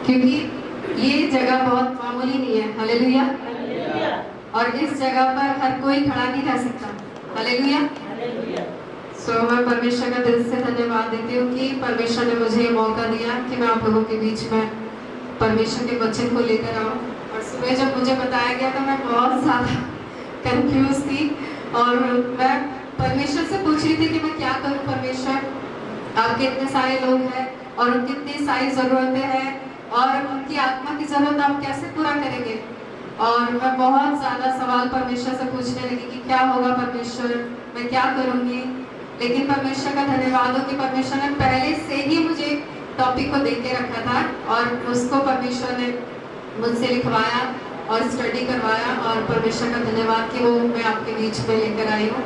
क्योंकि ये जगह बहुत मामूली नहीं है। हालेलुया। और इस जगह पर हर कोई खड़ा नहीं रह सकता। हालेलुया। मैं परमेश्वर का दिल से धन्यवाद देती हूँ कि परमेश्वर ने मुझे ये मौका दिया कि मैं आप लोगों के बीच में परमेश्वर के वचन को लेकर आऊँ। और सुबह जब मुझे बताया गया तो मैं बहुत ज़्यादा कंफ्यूज थी और मैं परमेश्वर से पूछ रही थी कि मैं क्या करूँ। परमेश्वर, आपके इतने सारे लोग हैं और उनकी इतनी सारी ज़रूरतें हैं और उनकी आत्मा की ज़रूरत आप कैसे पूरा करेंगे। और मैं बहुत ज़्यादा सवाल परमेश्वर से पूछने लगी कि क्या होगा परमेश्वर, मैं क्या करूँगी। लेकिन परमेश्वर का धन्यवाद हो कि परमेश्वर ने पहले से ही मुझे टॉपिक को दे के रखा था और उसको परमेश्वर ने मुझसे लिखवाया और स्टडी करवाया। और परमेश्वर का धन्यवाद कि वो मैं आपके बीच में लेकर आई हूँ।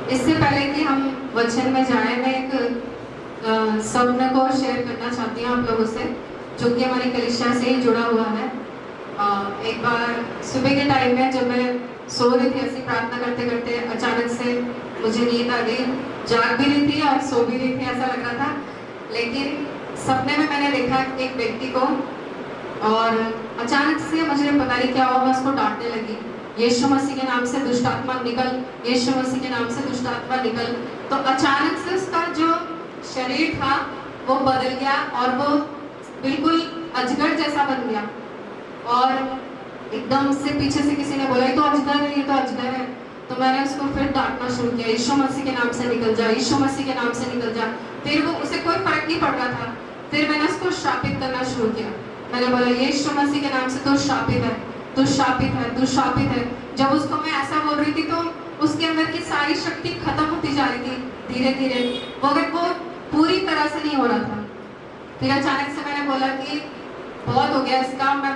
इससे पहले कि हम वचन में जाएं, मैं एक स्वप्न को शेयर करना चाहती हूँ आप लोगों से, जो कि हमारी कलीसिया से ही जुड़ा हुआ है। एक बार सुबह के टाइम में जब मैं सो रही थी, ऐसी प्रार्थना करते करते अचानक से मुझे नींद आ गई। जाग भी रही थी और सो भी रही थी, ऐसा लग रहा था। लेकिन सपने में मैंने देखा एक व्यक्ति को और अचानक से मुझे पता नहीं क्या हुआ, मैं उसको डांटने लगी, यीशु मसीह के नाम से दुष्ट आत्मा निकल, यीशु मसीह के नाम से दुष्ट आत्मा निकल। तो अचानक से उसका जो शरीर था वो बदल गया और वो बिल्कुल अजगर जैसा बन गया। और एकदम से पीछे से किसी ने बोला ये तो अजगर है, ये तो अजगर है। तो मैंने उसको फिर डांटना शुरू किया, यीशु मसीह के नाम से निकल जा, यीशु मसीह के नाम से निकल जा। फिर वो उसे कोई फर्क नहीं पड़ रहा था। फिर मैंने उसको शापित करना शुरू किया। मैंने बोला यीशु मसीह के नाम से तू शापित है, तू शापित है, तू शापित है। जब उसको मैं ऐसा बोल रही थी तो उसके अंदर की सारी शक्ति खत्म होती जा रही थी धीरे धीरे, मगर वो पूरी तरह से नहीं हो रहा था। फिर अचानक से मैंने बोला कि बहुत हो गया इसका, मैं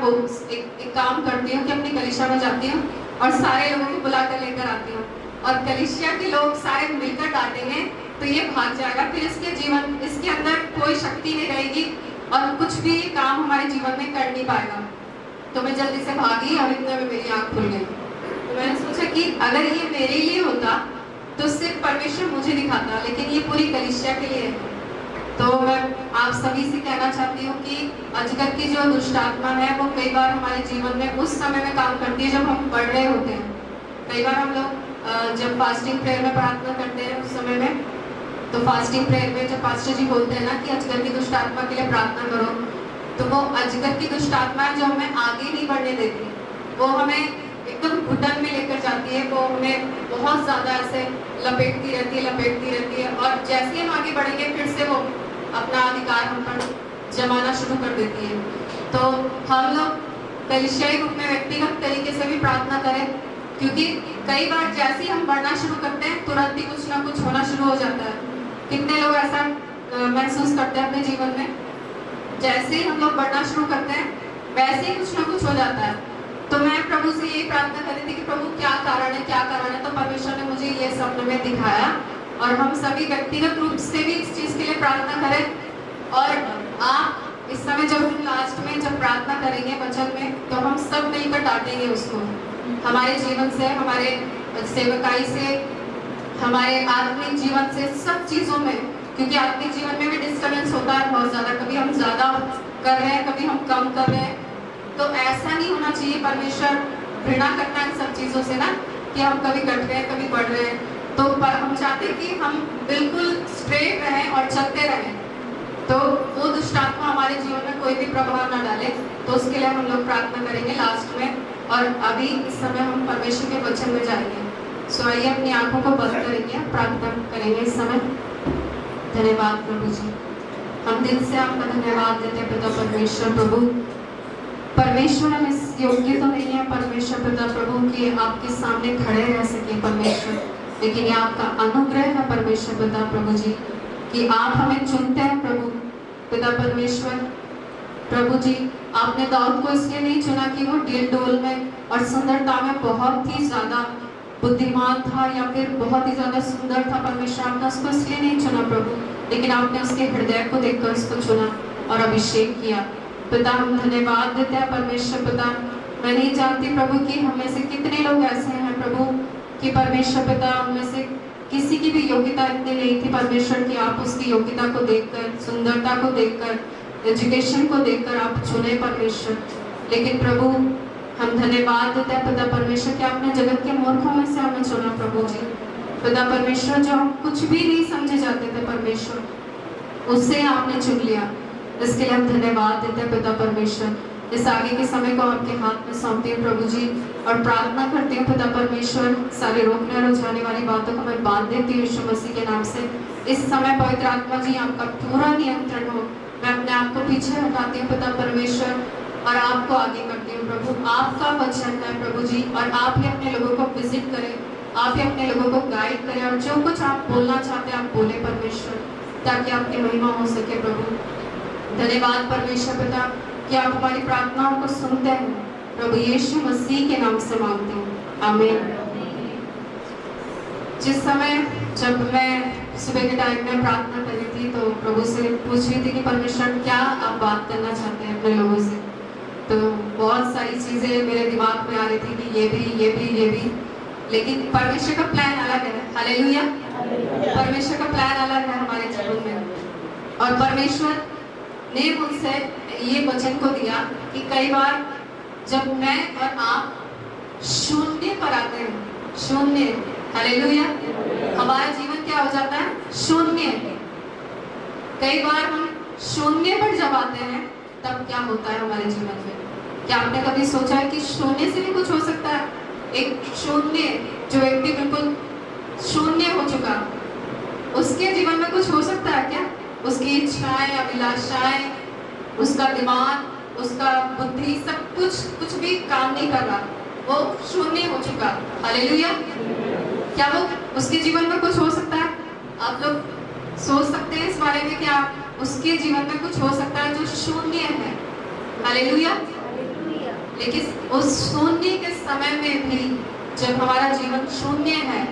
एक काम करती हूँ कि अपनी कलीसिया में जाती हूँ और सारे लोगों को बुला कर लेकर आती हूँ और कलीसिया के लोग सारे मिलकर डांटेंगे तो ये भाग जाएगा। फिर इसके अंदर कोई शक्ति नहीं रहेगी और कुछ भी काम हमारे जीवन में कर नहीं पाएगा। तो मैं जल्दी से भागी और इतने में मेरी आँख खुल गई। तो मैंने सोचा कि अगर ये मेरे लिए होता तो सिर्फ परमेश्वर मुझे दिखाता, लेकिन ये पूरी कलीसिया के लिए है। तो मैं आप सभी से कहना चाहती हूँ कि अजगर की जो दुष्ट आत्मा है वो कई बार हमारे जीवन में उस समय में काम करती है जब हम पढ़ रहे होते हैं। कई बार हम लोग जब फास्टिंग प्रेयर में प्रार्थना करते हैं उस समय में, तो फास्टिंग प्रेयर में जब पास्टर जी बोलते हैं ना कि अजगर की दुष्ट आत्मा के लिए प्रार्थना करो, तो वो अजगर की दुष्ट आत्मा है जो हमें आगे नहीं बढ़ने देती। वो हमें एकदम घुटन में लेकर जाती है, वो हमें बहुत ज़्यादा ऐसे लपेटती रहती है और जैसे ही हम आगे बढ़ेंगे फिर से वो अपना अधिकार हम पर जमाना शुरू कर देती है। तो हम लोग कलीसियाई रूप में व्यक्तिगत तरीके से भी प्रार्थना करें, क्योंकि कई बार जैसे ही हम बढ़ना शुरू करते हैं तुरंत ही कुछ ना कुछ होना शुरू हो जाता है। कितने लोग ऐसा महसूस करते हैं अपने जीवन में, जैसे ही हम लोग बढ़ना शुरू करते हैं वैसे ही कुछ ना कुछ हो जाता है। तो मैं प्रभु से यही प्रार्थना कर रही थी कि प्रभु क्या कारण है, क्या कारण है। तो परमेश्वर ने मुझे ये सपने में दिखाया और हम सभी व्यक्तिगत रूप से भी इस चीज़ के लिए प्रार्थना करें। और आप इस समय जब हम लास्ट में जब प्रार्थना करेंगे वचन में, तो हम सब मिलकर डांटेंगे उसको हमारे जीवन से, हमारे सेवकाई से, हमारे आत्मिक जीवन से, सब चीज़ों में। क्योंकि आत्मिक जीवन में भी डिस्टर्बेंस होता है बहुत ज़्यादा, कभी हम ज़्यादा कर रहे हैं, कभी हम कम कर रहे हैं। तो ऐसा नहीं होना चाहिए। परमेश्वर घृणा करता है इन सब चीज़ों से ना, कि हम कभी घट रहे हैं कभी बढ़ रहे हैं। तो हम चाहते हैं कि हम बिल्कुल स्ट्रेट रहें और चलते रहें, तो वो दुष्ट आत्मा हमारे जीवन में कोई भी प्रभाव ना डाले। तो उसके लिए हम लोग प्रार्थना करेंगे लास्ट में। और अभी इस समय हम परमेश्वर के वचन में जाएंगे। सो आइए अपनी आंखों को बंद करेंगे, प्रार्थना करेंगे इस समय। धन्यवाद प्रभु जी, हम दिल से आपका धन्यवाद देते हैं पिता परमेश्वर। प्रभु परमेश्वर, हम इस योग्य तो नहीं है परमेश्वर पिता प्रभु कि आपके सामने खड़े रह सके परमेश्वर, लेकिन ये आपका अनुग्रह है परमेश्वर पिता प्रभु जी कि आप हमें चुनते हैं प्रभु पिता परमेश्वर। प्रभु जी, आपने दाऊद को इसलिए नहीं चुना कि वो डील डोल में और सुंदरता में बहुत ही ज़्यादा बुद्धिमान था या फिर बहुत ही ज़्यादा सुंदर था परमेश्वर। आपने उसको इसलिए नहीं चुना प्रभु, लेकिन आपने उसके हृदय को देखकर उसको चुना और अभिषेक किया। पिता, हम धन्यवाद देते हैं परमेश्वर पिता। मैं नहीं जानती प्रभु कि हमें से कितने लोग ऐसे हैं प्रभु कि परमेश्वर पिता हमें से किसी की भी योग्यता इतनी नहीं थी परमेश्वर कि आप उसकी योग्यता को देखकर, सुंदरता को देखकर एजुकेशन को देखकर आप चुने परमेश्वर, लेकिन प्रभु हम धन्यवाद देते हैं पिता परमेश्वर कि आपने जगत के मूर्खों में से हमें चुना प्रभु जी। पिता परमेश्वर जो हम कुछ भी नहीं समझे जाते थे परमेश्वर, उससे आपने चुन लिया, इसके लिए हम धन्यवाद देते हैं पिता परमेश्वर। इस आगे के समय को आपके हाथ में सौंपती हूँ प्रभु जी, और प्रार्थना करती हूँ पिता परमेश्वर सारे रोकने और उलझाने वाली बातों को मैं बांध देती हूँ यीशु मसीह के नाम से। इस समय पवित्र आत्मा जी आपका पूरा नियंत्रण हो, मैं अपने आप को पीछे हटाती हूँ पिता परमेश्वर और आपको आगे करती हूँ प्रभु। आपका वचन है प्रभु जी, और आप ही अपने लोगों को विजिट करें, आप ही अपने लोगों को गाइड करें, और जो कुछ आप बोलना चाहते हैं आप बोले परमेश्वर, ताकि आपकी महिमा हो सके प्रभु। धन्यवाद परमेश्वर पिता कि आप हमारी प्रार्थनाओं को सुनते हैं, प्रभु यीशु मसीह के नाम से मांगते हैं, आमीन। जिस समय जब मैं सुबह के टाइम में प्रार्थना कर रही थी तो प्रभु से पूछ रही थी कि परमेश्वर क्या आप बात करना चाहते हैं अपने लोगों से, तो बहुत सारी चीजें मेरे दिमाग में आ रही थी कि ये भी, लेकिन परमेश्वर का प्लान अलग है। हालेलुया। परमेश्वर का प्लान अलग है हमारे जीवन में, और परमेश्वर ने मुझसे ये वचन को दिया कि कई बार जब मैं और आप शून्य पर आते हैं, शून्य, हालेलुया, हमारा जीवन क्या हो जाता है, शून्य। कई बार हम शून्य पर जब आते हैं तब क्या होता है हमारे जीवन में। क्या आपने कभी सोचा है कि शून्य से भी कुछ हो सकता है? एक शून्य, जो व्यक्ति बिल्कुल शून्य हो चुका, उसके जीवन में कुछ हो सकता है क्या? उसकी इच्छाएं, अभिलाषाएं, उसका दिमाग, उसका बुद्धि, सब कुछ भी काम नहीं कर रहा, वो शून्य हो चुका। हालेलुया। क्या वो उसके जीवन में कुछ हो सकता है? आप लोग सोच सकते हैं इस बारे में, क्या उसके जीवन में कुछ हो सकता है जो शून्य है? हालेलुया। लेकिन उस शून्य के समय में भी, जब हमारा जीवन शून्य है,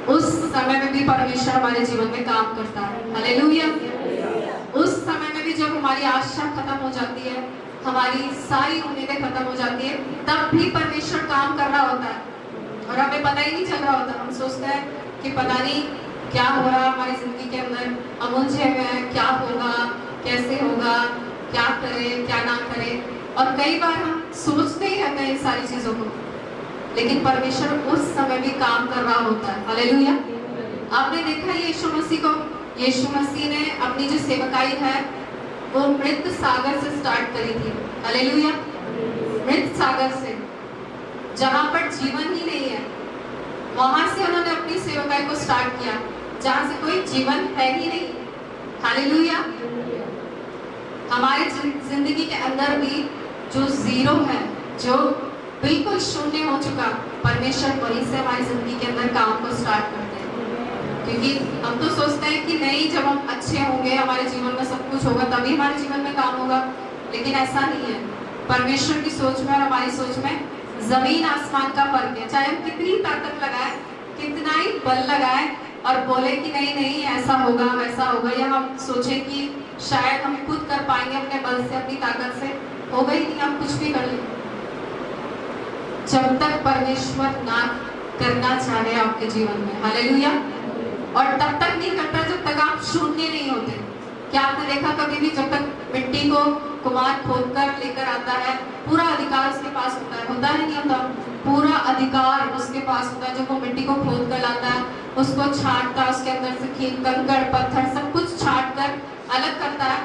उस समय में भी परमेश्वर हमारे जीवन में काम करता है। हालेलुया। उस समय में भी जब हमारी आशा खत्म हो जाती है, हमारी सारी उम्मीदें खत्म हो जाती है, तब भी परमेश्वर काम कर रहा होता है और हमें पता ही नहीं चल रहा होता। हम सोचते हैं कि पता नहीं क्या हो रहा है हमारी जिंदगी के अंदर, हम उलझे हुए हैं, क्या होगा, कैसे होगा, क्या करें क्या ना करें, और कई बार हम सोचते ही रहते हैं इन सारी चीजों को, लेकिन परमेश्वर उस समय भी काम कर रहा होता है। हालेलुया। आपने देखा यीशु मसीह को, यीशु मसीह ने अपनी जो सेवकाई है वो मृत सागर से स्टार्ट करी थी। हालेलुया। मृत सागर से, जहां पर जीवन ही नहीं है, वहां से उन्होंने अपनी सेवकाई को स्टार्ट किया, जहां से कोई जीवन है ही नहीं। हालेलुया। हमारे जिंदगी के अंदर भी जो जीरो है, जो बिल्कुल शून्य हो चुका, परमेश्वर वहीं से हमारी जिंदगी के अंदर काम को स्टार्ट करते हैं। क्योंकि हम तो सोचते हैं कि नहीं, जब हम अच्छे होंगे, हमारे जीवन में सब कुछ होगा, तभी हमारे जीवन में काम होगा, लेकिन ऐसा नहीं है। परमेश्वर की सोच में और हमारी सोच में जमीन आसमान का फर्क है। चाहे हम कितनी ताकत लगाए, कितना ही बल लगाए और बोले कि नहीं नहीं ऐसा होगा वैसा होगा, या हम सोचे कि शायद हम खुद कर पाएंगे अपने बल से, अपनी ताकत से, होगा ही नहीं, हम कुछ भी कर लें। जब तक परमेश्वर ना करना चाहे आपके जीवन में, हालेलुया, और तब तक नहीं करता जब तक आप शून्य नहीं होते। क्या आपने देखा कभी भी, जब तक मिट्टी को कुम्हार खोदकर लेकर आता है, पूरा अधिकार उसके पास होता है? होता है नहीं होता? पूरा अधिकार उसके पास होता है। जब वो मिट्टी को खोद कर लाता है, उसको छांटता है, उसके अंदर से कंकड़ पत्थर सब कुछ छांट कर अलग करता है,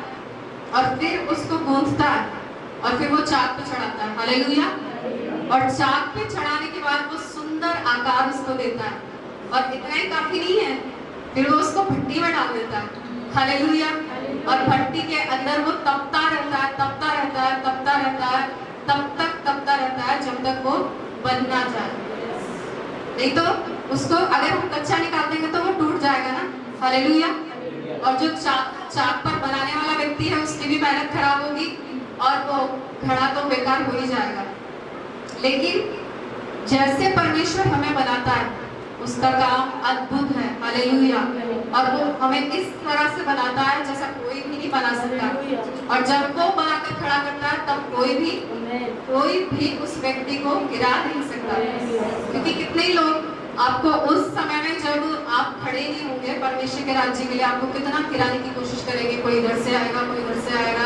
और फिर उसको गूंथता है, और फिर वो चाक पे चढ़ाता है। हालेलुया। और चाक पे चढ़ाने के बाद वो सुंदर आकार उसको देता है, और इतना ही काफी नहीं है, फिर वो उसको भट्टी में डाल देता है। हालेलुया। और भट्टी के अंदर वो तपता रहता है, तपता रहता है, तपता रहता है, तब तक तपता रहता है जब तक वो बन ना जाए। नहीं तो उसको अगर हम कच्चा निकाल देंगे तो वो टूट जाएगा ना। हालेलुया। और जो चाक पर बनाने वाला व्यक्ति है, उसकी भी मेहनत खराब होगी और वो घड़ा तो बेकार हो ही जाएगा। लेकिन जैसे परमेश्वर हमें बनाता है, उसका काम अद्भुत है। हालेलुया। और वो हमें इस तरह से बनाता है जैसा कोई भी नहीं बना सकता, और जब वो बनाकर खड़ा करता है तब कोई भी उस व्यक्ति को गिरा नहीं सकता। क्योंकि कितने लोग आपको उस समय में, जब आप खड़े नहीं होंगे परमेश्वर के राज्य के लिए, आपको कितना गिराने की कोशिश करेंगे। कोई इधर से आएगा, कोई इधर से आएगा,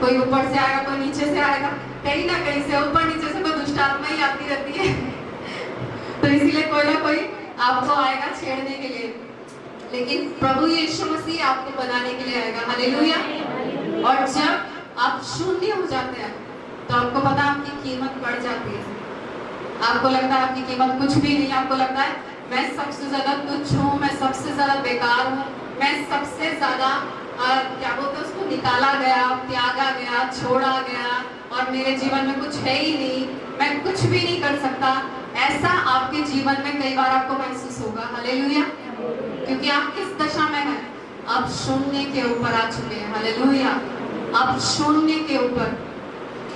कोई ऊपर से आएगा, कोई नीचे से आएगा, कहीं ना कहीं से ऊपर नीचे से कोई दुष्ट आत्मा ही आती रहती है। तो इसीलिए कोई ना कोई आपको आएगा छेड़ने के लिए, लेकिन प्रभु यीशु मसीह आपको बनाने के लिए आएगा। हालेलुया। और जब आप शून्य हो जाते हैं तो आपको पता है आपकी कीमत बढ़ जाती है। आपको लगता है आपकी कीमत कुछ भी नहीं, आपको लगता है मैं सबसे ज्यादा तुच्छ हूँ, मैं सबसे ज्यादा बेकार हूँ, मैं सबसे ज्यादा क्या बोलते हैं उसको, निकाला गया, त्यागा गया, छोड़ा गया, और मेरे जीवन में कुछ है ही नहीं, मैं कुछ भी नहीं कर सकता। ऐसा आपके जीवन में कई बार आपको महसूस होगा। हालेलुया। क्योंकि आप किस दशा में हैं? आप शून्य के ऊपर आ चुके हैं। हालेलुया। आप शून्य के ऊपर,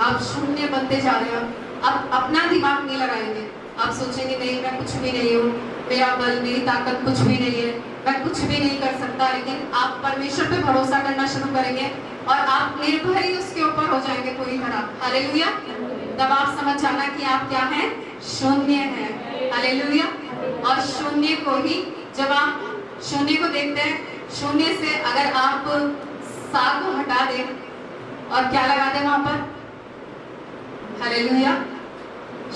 आप शून्य बनते जा रहे हो। आप अपना दिमाग नहीं लगाएंगे, आप सोचेंगे नहीं मैं कुछ भी नहीं हूँ, मेरा बल मेरी ताकत कुछ भी नहीं है, मैं कुछ भी नहीं कर सकता। लेकिन आप परमेश्वर पे भरोसा करना शुरू करेंगे और आप निर्भय ही उसके ऊपर हो जाएंगे पूरी तरह। हालेलुया। तब आप समझ जाना कि आप क्या हैं? शून्य हैं। हालेलुया। और शून्य को ही, जब आप शून्य को देखते हैं, शून्य से अगर आप सा को हटा दें और क्या लगा दें वहां पर? हालेलुया।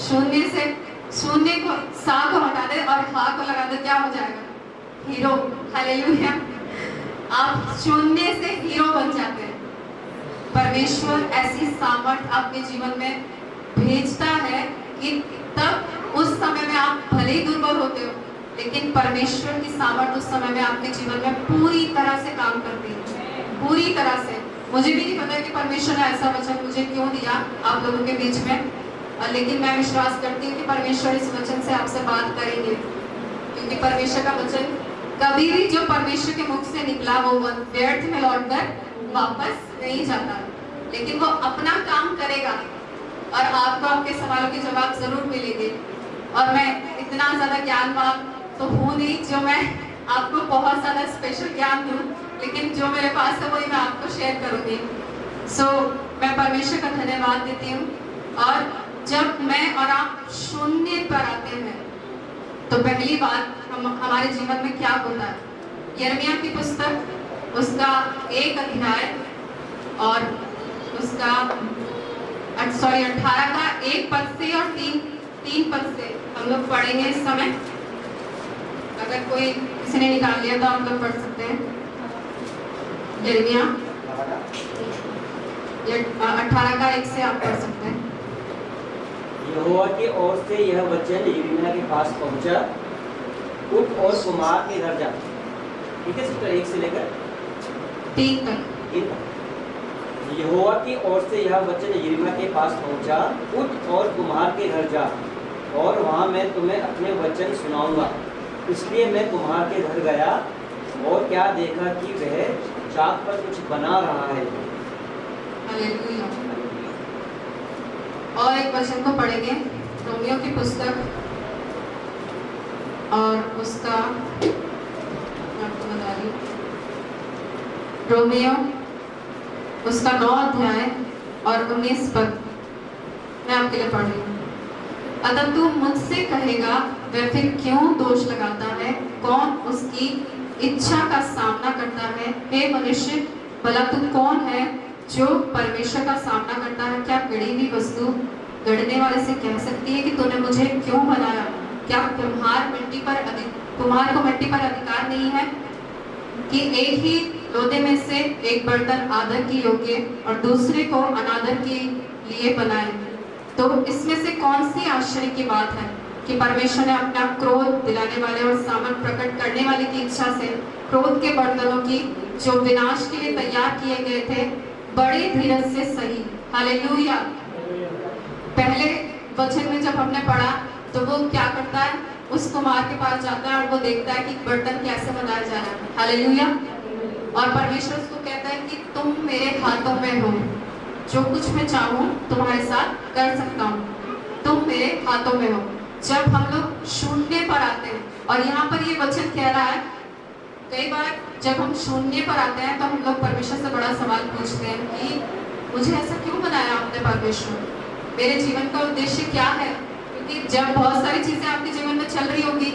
शून्य से शून्य को, सा को हटा दे और हा को लगा दे, क्या हो जाएगा? हीरो। हालेलुया। आप शून्य से हीरो बन जाते हैं। परमेश्वर ऐसी सामर्थ आपके जीवन में भेजता है कि तब उस समय में आप भले ही दुर्बल होते हो, लेकिन परमेश्वर की सामर्थ उस समय में आपके जीवन में पूरी तरह से काम करती है, पूरी तरह से। मुझे भी नहीं पता कि परमेश्वर ने ऐसा वचन मुझे क्यों दिया आप लोगों के बीच में, लेकिन मैं विश्वास करती हूँ कि परमेश्वर इस वचन से आपसे बात करेंगे, क्योंकि परमेश्वर का वचन कभी भी जो परमेश्वर के मुख से निकला वो व्यर्थ में लौटकर वापस नहीं जाता, लेकिन वो अपना काम करेगा और आपको आपके सवालों के जवाब जरूर मिलेंगे। और मैं इतना ज्यादा ज्ञानवान तो हूँ नहीं जो मैं आपको बहुत ज्यादा स्पेशल ज्ञान दूँ, लेकिन जो मेरे पास है वही मैं आपको शेयर करूँगी। मैं परमेश्वर का धन्यवाद देती हूँ। और जब मैं और आप शून्य पर आते हैं तो पहली बात हमारे जीवन में क्या होता है? यिर्मयाह की पुस्तक उसका 1 अध्याय और उसका 18 का 1 पद से और 3 पद से हम लोग पढ़ेंगे इस समय। अगर कोई किसी ने निकाल लिया तो आप लोग पढ़ सकते हैं। यिर्मयाह 18 का 1 से आप पढ़ सकते हैं। यहोवा की ओर से यह वचन यिर्मयाह के पास पहुंचा, उठ और कुम्हार के घर जा। ठीक है सिस्टर, 1 से लेकर 3 तक। यहोवा की ओर से यह वचन यिर्मयाह के पास पहुंचा, उठ और कुम्हार के घर जा, और वहां मैं तुम्हें अपने वचन सुनाऊंगा। इसलिए मैं कुम्हार के घर गया और क्या देखा कि वह चाक पर कुछ बना रहा है। हालेलुया। और एक वचन को पढ़ेंगे, रोमियो की पुस्तक और उसका, आपको बता रही, रोमियो उसका 9 अध्याय और 19 पद मैं आपके लिए पढ़ रही हूँ। अतः तू मुझसे कहेगा वह फिर क्यों दोष लगाता है? कौन उसकी इच्छा का सामना करता है? हे मनुष्य, भला तू कौन है जो परमेश्वर का सामना करता है? क्या गढ़ी हुई वस्तु गढ़ने वाले से कह सकती है कि तूने मुझे क्यों बनाया? क्या कुम्हार को मिट्टी पर अधिकार नहीं है कि एक ही लोदे में से एक बर्तन आदर की योग्य और दूसरे को अनादर के लिए बनाए? तो इसमें से कौन सी आश्चर्य की बात है कि परमेश्वर ने अपना क्रोध दिलाने वाले और सामर्थ प्रकट करने वाले की इच्छा से क्रोध के बर्तनों की जो विनाश के लिए तैयार किए गए थे बड़े धीरज से सही। हालेलुया। पहले वचन में जब हमने पढ़ा तो वो क्या करता है? उस कुम्हार के पास जाता है और वो देखता है कि बर्तन कैसे बनाया जा रहा है। हालेलुया। और परमेश्वर उसको कहता है कि तुम मेरे हाथों में हो, जो कुछ मैं चाहूँ तुम्हारे साथ कर सकता हूँ, तुम मेरे हाथों में हो। जब हम लोग शून्य पर आते हैं, और यहाँ पर ये वचन कह रहा है, कई बार जब हम शून्य पर आते हैं तो हम लोग परमेश्वर से बड़ा सवाल पूछते हैं कि मुझे ऐसा क्यों बनाया आपने परमेश्वर? मेरे जीवन का उद्देश्य क्या है? क्योंकि जब बहुत सारी चीजें आपके जीवन में चल रही होगी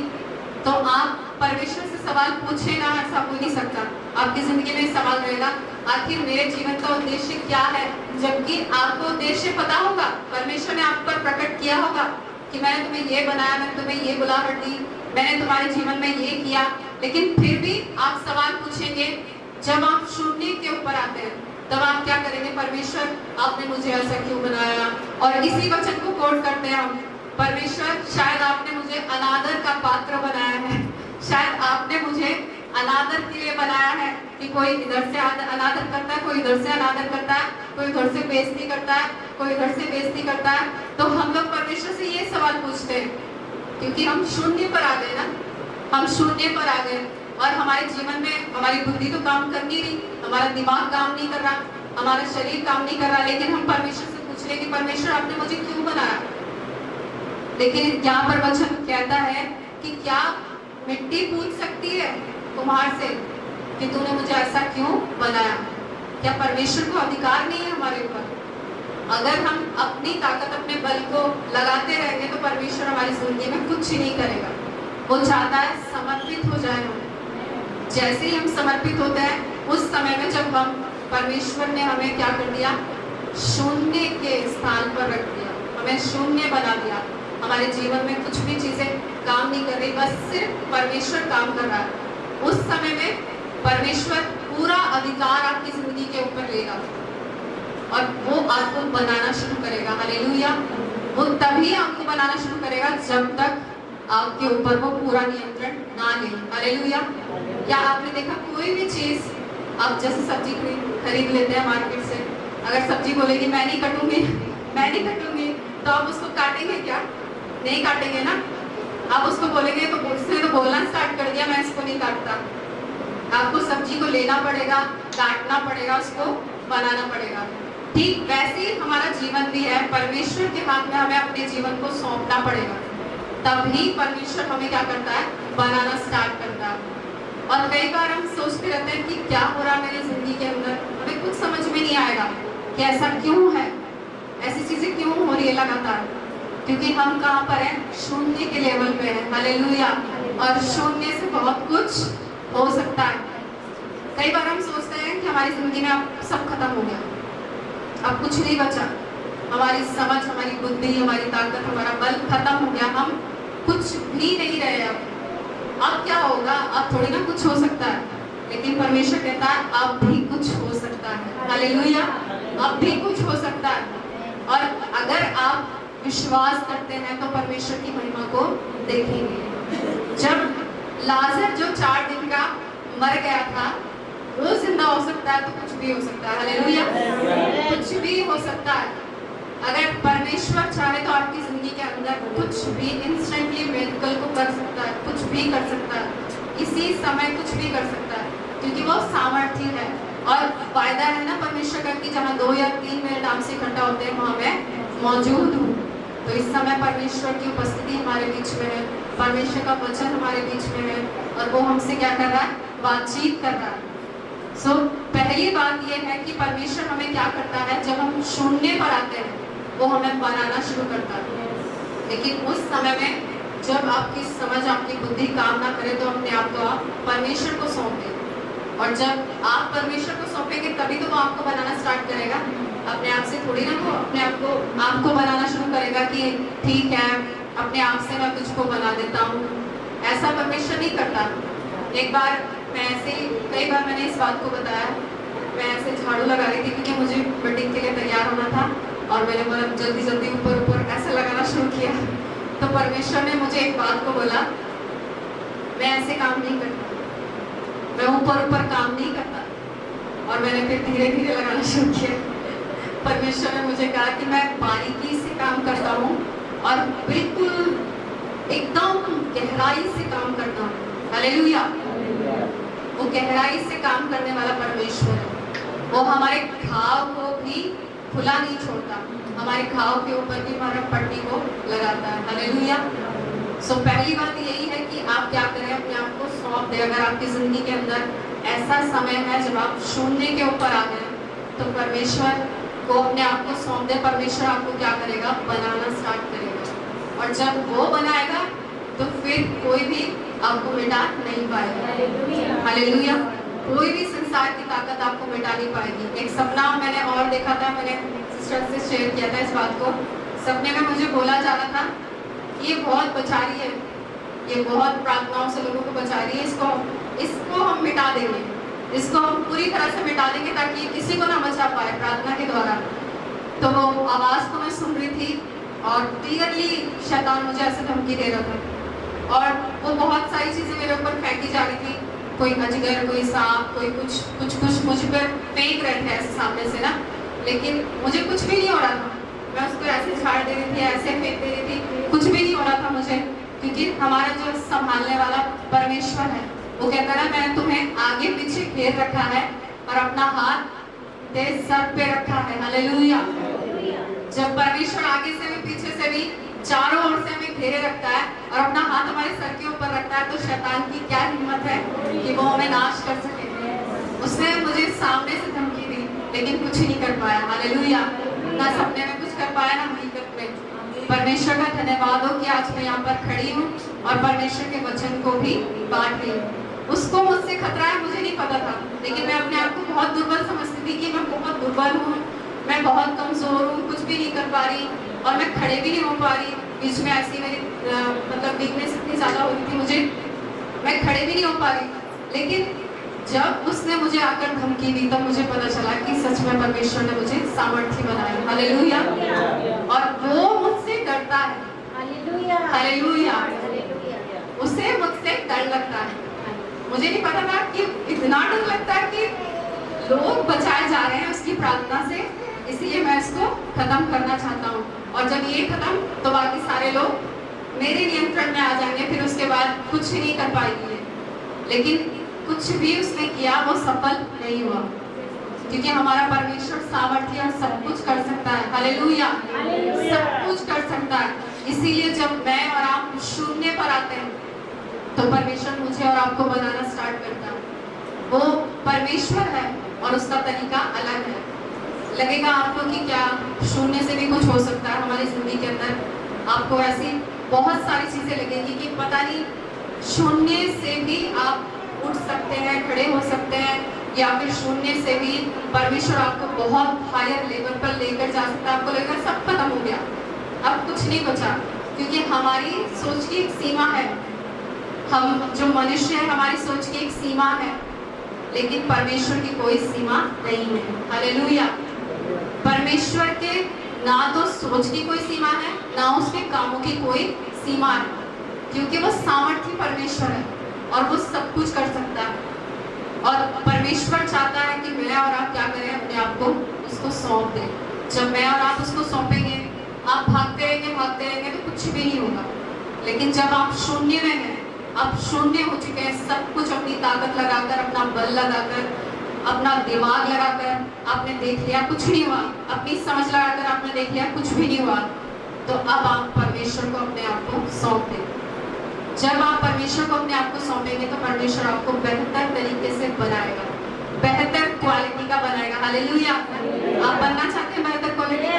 तो आप परमेश्वर से सवाल पूछे ना, ऐसा हो नहीं सकता। आपकी जिंदगी में सवाल रहेगा, आखिर मेरे जीवन का उद्देश्य क्या है? जबकि आपको उद्देश्य पता होगा, परमेश्वर ने आप पर प्रकट किया होगा कि मैंने तुम्हें ये बनाया, मैंने तुम्हें ये बुलाहट दी, मैंने तुम्हारे जीवन में ये किया, लेकिन फिर भी आप सवाल पूछेंगे। जब आप शून्य के ऊपर आते हैं तब आप क्या करेंगे? परमेश्वर आपने मुझे ऐसा क्यों बनाया? और इसी वचन को कोट करते हैं हम, परमेश्वर शायद आपने मुझे अनादर का पात्र बनाया है, शायद आपने मुझे अनादर के लिए बनाया है कि कोई इधर से अनादर करता है, कोई इधर से अनादर करता है, कोई इधर से बेइज्जती करता है, कोई इधर से बेइज्जती करता है। तो हम लोग परमेश्वर से ये सवाल पूछते हैं क्योंकि हम शून्य पर आ गए ना, हम शून्य पर आ गए और हमारे जीवन में हमारी बुद्धि तो काम कर नहीं रही, हमारा दिमाग काम नहीं कर रहा, हमारा शरीर काम नहीं कर रहा, लेकिन हम परमेश्वर से पूछ रहे कि परमेश्वर आपने मुझे क्यों बनाया? लेकिन यहाँ पर वचन कहता है कि क्या मिट्टी पूछ सकती है कुम्हार से कि तूने मुझे ऐसा क्यों बनाया? क्या परमेश्वर को अधिकार नहीं है हमारे ऊपर? अगर हम अपनी ताकत, अपने बल को लगाते रहेंगे तो परमेश्वर हमारी जिंदगी में कुछ ही नहीं करेगा। वो चाहता है समर्पित हो जाए हम। जैसे ही हम समर्पित होते हैं उस समय में जब हम, परमेश्वर ने हमें क्या कर दिया? शून्य के स्थान पर रख दिया, हमें शून्य बना दिया। हमारे जीवन में कुछ भी चीजें काम नहीं कर रही, बस सिर्फ परमेश्वर काम कर रहा है। उस समय में परमेश्वर पूरा अधिकार आपकी जिंदगी के ऊपर लेगा और वो आपको बनाना शुरू करेगा। हालेलुया। वो तभी आपको बनाना शुरू करेगा जब तक आपके ऊपर वो पूरा नियंत्रण ना ले। हालेलुया। क्या आपने देखा कोई भी चीज, आप जैसे सब्जी खरीद लेते हैं मार्केट से, अगर सब्जी बोलेगी मैं नहीं कटूंगी, मैं नहीं कटूंगी, तो आप उसको काटेंगे क्या? नहीं काटेंगे ना। आप उसको बोलेंगे तो उसने तो बोलना स्टार्ट कर दिया मैं इसको नहीं काटता। आपको सब्जी को लेना पड़ेगा, काटना पड़ेगा, उसको बनाना पड़ेगा। ठीक वैसे ही हमारा जीवन भी है, परमेश्वर के हाथ में हमें अपने जीवन को सौंपना पड़ेगा, तभी परमेश्वर हमें क्या करता है? बनाना स्टार्ट करता है। और कई बार हम सोचते रहते हैं कि क्या हो रहा है मेरी जिंदगी के अंदर, हमें कुछ समझ में नहीं आएगा कि ऐसा क्यों है, ऐसी चीजें क्यों हो रही है लगातार, क्योंकि हम कहाँ पर हैं? शून्य के लेवल पे हैं। हालेलुया। और शून्य से बहुत कुछ हो सकता है। कई बार हम सोचते हैं कि हमारी जिंदगी में अब सब खत्म हो गया, अब कुछ नहीं बचा, हमारी समझ, हमारी बुद्धि, हमारी ताकत, हमारा बल खत्म हो गया, हम कुछ भी नहीं रहे। अब क्या होगा? अब थोड़ी ना कुछ हो सकता है, लेकिन परमेश्वर कहता है अब भी कुछ हो सकता है। हालेलुया। अब भी कुछ हो सकता है। और अगर आप विश्वास करते हैं तो परमेश्वर की महिमा को देखेंगे। जब लाजर जो 4 दिन का मर गया था वो जिंदा हो सकता है तो कुछ भी हो सकता है। हालेलुया। कुछ भी हो सकता है। अगर परमेश्वर चाहे तो आपकी जिंदगी के अंदर कुछ भी इंस्टेंटली मिरेकल को कर सकता है, कुछ भी कर सकता है, इसी समय कुछ भी कर सकता है, क्योंकि वो सामर्थ्य है। और वायदा है ना परमेश्वर का कि जहाँ 2 या 3 मेरे नाम से इकट्ठा होते हैं वहाँ मैं मौजूद हूँ। तो इस समय परमेश्वर की उपस्थिति हमारे बीच में है, परमेश्वर का वचन हमारे बीच में है और वो हमसे क्या कर रहा है? बातचीत कर रहा है। सो पहली बात यह है कि परमेश्वर हमें क्या करता है? जब हम शून्य पर आते हैं वो हमें बनाना शुरू करता है। लेकिन उस समय में जब आपकी समझ, आपकी बुद्धि काम ना करे तो अपने आप को आप परमेश्वर को सौंप दें। और जब आप परमेश्वर को सौंपेंगे तभी तो वो आपको बनाना स्टार्ट करेगा। अपने आप से थोड़ी ना वो अपने आप को आपको बनाना शुरू करेगा कि ठीक है अपने आप से मैं तुझको बना देता हूँ। ऐसा परमेश्वर नहीं करता। एक बार मैं ऐसे ही, कई बार मैंने इस बात को बताया, मैं ऐसे झाड़ू लगा रही थी क्योंकि मुझे मीटिंग के लिए तैयार होना था और मैंने मतलब जल्दी जल्दी ऊपर ऊपर ऐसे लगाना शुरू किया। तो परमेश्वर ने मुझे एक बात को बोला, मैं ऐसे काम नहीं करता, मैं ऊपर ऊपर काम नहीं करता। और मैंने फिर धीरे धीरे लगाना शुरू किया। परमेश्वर ने मुझे कहा कि मैं बारीकी से काम करता हूँ और बिल्कुल एकदम गहराई से काम करता हूँ। हालेलुया। वो गहराई से काम करने वाला परमेश्वर है। वो हमारे घाव को भी खुला नहीं छोड़ता, हमारे घाव के ऊपर भी हमारा पट्टी को लगाता है। हालेलुया। सो पहली बात यही है कि आप क्या करें? अपने आप को सौंप दें। अगर आपकी जिंदगी के अंदर ऐसा समय है जब आप शून्य के ऊपर आ गए तो परमेश्वर को अपने आप को सौंप दें। परमेश्वर आपको क्या करेगा? बनाना स्टार्ट करेगा। और जब वो बनाएगा तो फिर कोई भी आपको मिटा नहीं पाएगा। हालेलुया। कोई भी संसार की ताकत आपको मिटा नहीं पाएगी। एक सपना मैंने और देखा था, मैंने सिस्टर से शेयर किया था इस बात को। सपने में मुझे बोला जा रहा था कि ये बहुत बचा रही है, ये बहुत प्रार्थनाओं से लोगों को बचा रही है, इसको हम मिटा देंगे, इसको हम पूरी तरह से मिटा देंगे ताकि किसी को ना बचा पाए प्रार्थना के द्वारा। तो वो आवाज़ को मैं सुन रही थी और क्लियरली शैतान मुझे ऐसे धमकी दे रहा था और वो बहुत सारी चीज़ें मेरे ऊपर फेंकी जा रही थी। कोई अजगर, कोई सांप, कोई कुछ मुझ पर फेंक रहे थे ऐसे सामने से ना, लेकिन मुझे कुछ भी नहीं हो रहा था। मैं उसको ऐसे झाड़ दे रही थी, ऐसे फेंक दे रही थी, कुछ भी नहीं हो रहा था मुझे, क्योंकि हमारा जो संभालने वाला परमेश्वर है वो कहता है मैंने तुम्हें आगे पीछे घेर रखा है और अपना हाथ तेरे सर पे रखा है। हालेलुया। जब परमेश्वर आगे से भी पीछे से भी चारों ओर से हमें घेरे रखता है और अपना हाथ हमारे सर के ऊपर रखता है, तो शैतान की क्या हिम्मत है कि वो हमें नाश कर सके। उसने मुझे सामने से धमकी दी लेकिन कुछ नहीं कर पाया। हालेलुया। ना सपने में कुछ कर पाया, ना हकीकत में। परमेश्वर का धन्यवाद हो कि आज मैं यहाँ पर खड़ी हूँ और परमेश्वर के वचन को भी बांट रही हूँ। उसको मुझसे खतरा है मुझे नहीं पता था, लेकिन मैं अपने आप को बहुत दुर्बल समझती थी कि मैं बहुत दुर्बल हूँ, मैं बहुत कमजोर हूँ, कुछ भी नहीं कर पा रही और मैं खड़े भी नहीं हो पा रही। बीच में ऐसी मेरी मतलब वीकनेस इतनी ज़्यादा हो रही थी मुझे, मैं खड़े भी नहीं हो पा रही। लेकिन जब उसने मुझे आकर धमकी दी तब मुझे पता चला कि सच में परमेश्वर ने मुझे सामर्थ्य बनाया। हालेलुया। और वो मुझसे डरता है। हालेलुया। उसे मुझसे डर लगता है। मुझे नहीं पता था कि इतना डर लगता है कि लोग बचाए जा रहे हैं उसकी प्रार्थना से, इसलिए मैं इसको खत्म करना चाहता हूँ। और जब ये खत्म तो बाकी सारे लोग मेरे नियंत्रण में आ जाएंगे, फिर उसके बाद कुछ नहीं कर पाएंगे। लेकिन कुछ भी उसने किया वो सफल नहीं हुआ, क्योंकि हमारा परमेश्वर सामर्थ्य और सब कुछ कर सकता है। हालेलुया। सब कुछ कर सकता है। इसीलिए जब मैं और आप शून्य पर आते हैं तो परमेश्वर मुझे और आपको बनाना स्टार्ट करता है। वो परमेश्वर है और उसका तरीका अलग है। लगेगा आपको कि क्या शून्य से भी कुछ हो सकता है हमारी जिंदगी के अंदर। आपको ऐसी बहुत सारी चीजें लगेगी कि पता नहीं शून्य से भी आप उठ सकते हैं, खड़े हो सकते हैं, या फिर शून्य से भी परमेश्वर आपको बहुत हायर लेवल पर लेकर जा सकता है। आपको लगेगा सब खत्म हो गया, अब कुछ नहीं बचा, क्योंकि हमारी सोच की एक सीमा है। हम जो मनुष्य है हमारी सोच की एक सीमा है, लेकिन परमेश्वर की कोई सीमा नहीं है। हालेलुया। परमेश्वर के ना तो सोच की कोई सीमा है, ना उसके कामों की कोई सीमा है, क्योंकि वो सामर्थ्य परमेश्वर है और वो सब कुछ कर सकता है। और परमेश्वर चाहता है कि मैं और आप क्या करें, अपने आप को उसको सौंप दें। जब मैं और आप उसको सौंपेंगे, आप भागते रहेंगे तो कुछ भी नहीं होगा। लेकिन जब आप शून्य में हैं, आप शून्य हो चुके हैं, सब कुछ अपनी ताकत लगाकर, अपना बल लगाकर, अपना दिमाग लगाकर आपने देख लिया कुछ नहीं हुआ, अपनी समझ लगाकर आपने देख लिया कुछ भी नहीं हुआ, तो अब आप परमेश्वर को अपने आप को सौंप दें। जब आप परमेश्वर को अपने आप को सौंपेंगे तो परमेश्वर आपको बेहतर तरीके से बनाएगा, बेहतर क्वालिटी का बनाएगा। हालेलुया। आप बनना चाहते हैं बेहतर क्वालिटी?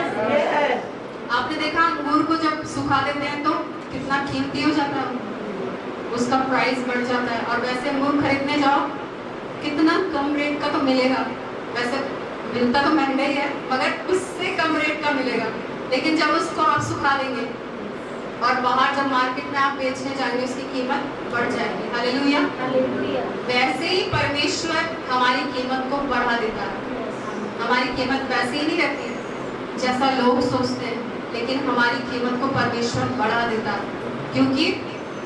आपने देखा अंगूर को जब सुखा देते हैं तो कितना कीमती हो जाता है, उसका प्राइस बढ़ जाता है। और वैसे अंगूर खरीदने जाओ कितना कम रेट का तो मिलेगा, वैसे मिलता तो महंगा ही है मगर उससे कम रेट का मिलेगा। लेकिन जब उसको आप सुखा देंगे और बाहर जब मार्केट में आप बेचने जाएंगे उसकी कीमत बढ़ जाएगी। हालेलुया। वैसे ही परमेश्वर हमारी कीमत को बढ़ा देता है। हमारी कीमत वैसे ही नहीं रहती जैसा लोग सोचते हैं, लेकिन हमारी कीमत को परमेश्वर बढ़ा देता है, क्योंकि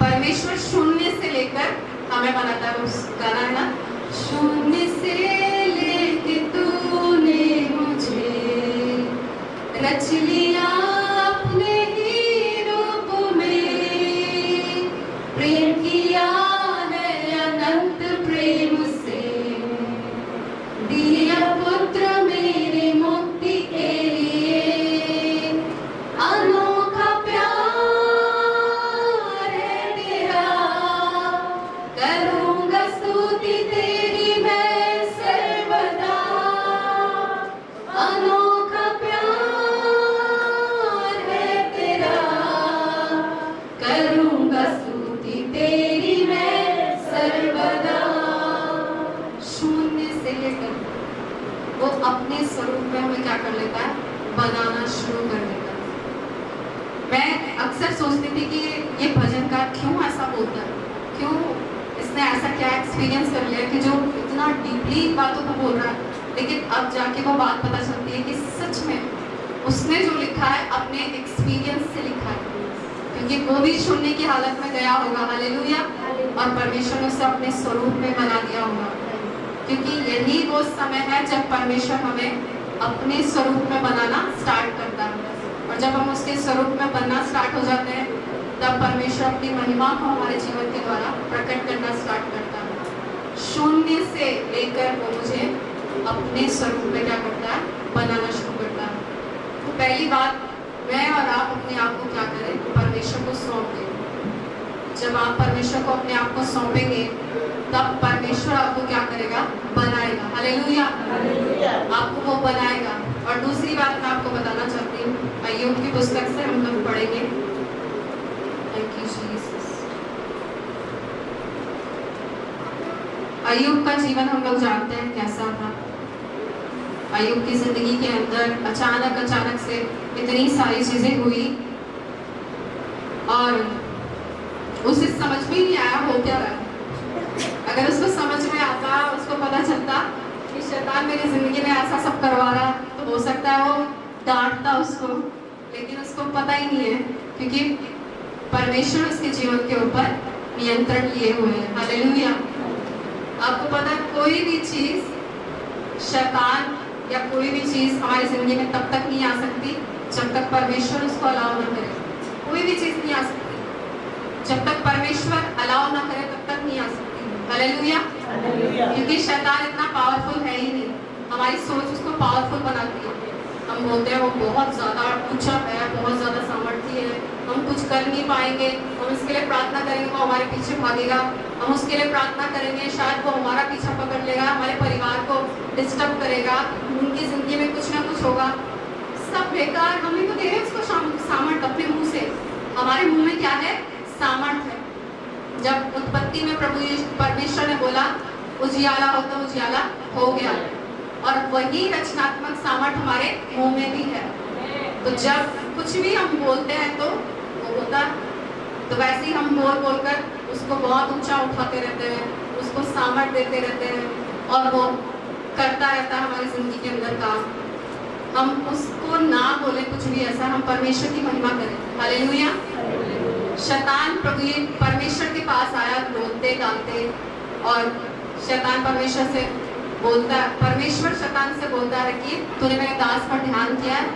परमेश्वर शून्य से लेकर हमें बनाता है। उस गाना है ना, शून्य से लेके तूने मुझे रच लिया अपने ही रूप में, प्रेम किया है अनंत प्रेम से, दिया पुत्र मेरे मुक्ति के लिए, अनोखा प्यार है तेरा, करूंगा स्तुति तेरी मैं सर्वदा, अनोखा प्यार क्या कर लेता है, बनाना शुरू कर देता है। मैं अक्सर सोचती थी कि ये भजनकार क्यों ऐसा बोलता है, क्यों इसने ऐसा क्या एक्सपीरियंस कर लिया कि जो इतना डीपली बातों को बोल रहा है। लेकिन अब जाके वो बात पता चलती है कि सच में उसने जो लिखा है अपने एक्सपीरियंस से लिखा है, क्योंकि वो भी सुनने की हालत में गया होगा, हालेलुया, और परमेश्वर ने उसे अपने स्वरूप में बना दिया होगा। क्योंकि यही वो समय है जब परमेश्वर हमें अपने स्वरूप में बनाना स्टार्ट करता है, और जब हम उसके स्वरूप में बनना स्टार्ट हो जाते हैं तब परमेश्वर अपनी महिमा को हमारे जीवन के द्वारा प्रकट करना स्टार्ट करता है। शून्य से लेकर वो मुझे अपने स्वरूप में क्या करता है, बनाना शुरू करता है। तो पहली बात, मैं और आप अपने आप को क्या करें, परमेश्वर को सौंप दें। जब आप परमेश्वर को अपने आप को सौंपेंगे तब परमेश्वर आपको क्या करेगा, बनाएगा, हालेलुया, आपको वो बनाएगा। और दूसरी बात मैं आपको बताना चाहती हूँ, अय्यूब की पुस्तक से हम लोग पढ़ेंगे। Thank you Jesus. अय्यूब का जीवन हम लोग जानते हैं कैसा था। अय्यूब की जिंदगी के अंदर अचानक से इतनी सारी चीजें हुई और उसे समझ भी नहीं आया हो क्या रहा है। अगर उसको समझ में आता, उसको पता चलता कि शैतान मेरी जिंदगी में ऐसा सब करवा रहा है, तो हो सकता है वो डांटता उसको, लेकिन उसको पता ही नहीं है क्योंकि परमेश्वर उसके जीवन के ऊपर नियंत्रण लिए हुए हैं, हालेलुया। आपको पता है कोई भी चीज, शैतान या कोई भी चीज हमारी जिंदगी में तब तक नहीं आ सकती जब तक परमेश्वर उसको अलाउ ना करे। कोई भी चीज नहीं आ सकती जब तक परमेश्वर अलाउ ना करे, तब तक नहीं आ सकती, हालेलुया। क्योंकि शैतान इतना पावरफुल है ही नहीं, हमारी सोच उसको पावरफुल बनाती है। हम बोलते हैं वो बहुत ज़्यादा ऊंचा है, बहुत ज़्यादा सामर्थ्य है, हम कुछ कर नहीं पाएंगे, हम इसके लिए प्रार्थना करेंगे वो हमारे पीछे भागेगा, हम उसके लिए प्रार्थना करेंगे शायद वो हमारा पीछा पकड़ लेगा, हमारे परिवार को डिस्टर्ब करेगा, उनकी ज़िंदगी में कुछ ना कुछ होगा। सब बेकार, हम ही तो दे रहे हैं उसको सामर्थ अपने मुँह से। हमारे मुँह में क्या है, सामर्थ है। जब उत्पत्ति में प्रभु परमेश्वर ने बोला उजियाला हो तो उजियाला हो गया, और वही रचनात्मक सामर्थ हमारे मुंह में भी है। तो जब कुछ भी हम बोलते हैं तो वो होता है। तो वैसे ही हम बोल कर उसको बहुत ऊंचा उठाते रहते हैं, उसको सामर्थ देते रहते हैं और वो करता रहता है हमारी जिंदगी के अंदर काम। हम उसको ना बोले कुछ भी ऐसा, हम परमेश्वर की महिमा करें, हालेलुया। शैतान प्रभु परमेश्वर के पास आया रोते गाते, और शैतान परमेश्वर से बोलता है, परमेश्वर शैतान से बोलता है कि तूने मेरे दास पर ध्यान किया है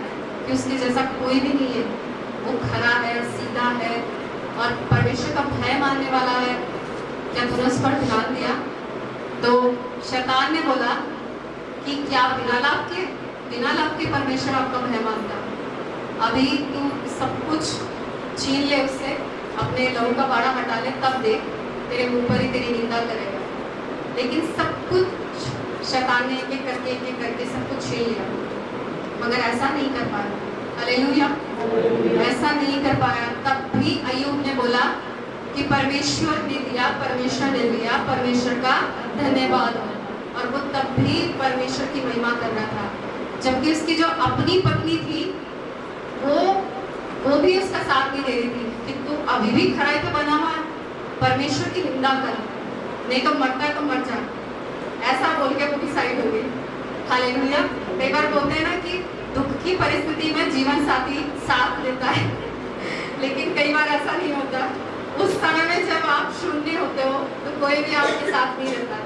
कि उसके जैसा कोई भी नहीं है, वो खरा है, सीधा है और परमेश्वर का भय मानने वाला है, क्या तूने उस पर ध्यान दिया? तो शैतान ने बोला कि क्या बिना लाभ के परमेश्वर आपका भय मानता? अभी तू सब कुछ छीन ले उससे, अपने लहू का बाड़ा हटा ले, तब देख तेरे मुंह पर ही तेरी निंदा करेगा। लेकिन सब कुछ शैतान ने एक एक करके सब कुछ छीन लिया, मगर ऐसा नहीं कर पाया, हालेलुया, ऐसा नहीं कर पाया। तब भी अय्यूब ने बोला कि परमेश्वर ने दिया, परमेश्वर ने लिया, परमेश्वर का धन्यवाद हो। और वो तब भी परमेश्वर की महिमा कर रहा था, जबकि उसकी जो अपनी पत्नी थी वो भी उसका साथ नहीं दे रही थी कि तू अभी भी खड़ा तो बना हुआ है, परमेश्वर की निंदा कर, नहीं तो मरता है तो मर जा, ऐसा बोल के वो भी साइड हो गई, हालेलुया। कई बार बोलते हैं ना कि दुख की परिस्थिति में जीवन साथी साथ लेता है, लेकिन कई बार ऐसा नहीं होता। उस समय में जब आप शून्य होते हो तो कोई भी आपके साथ नहीं रहता।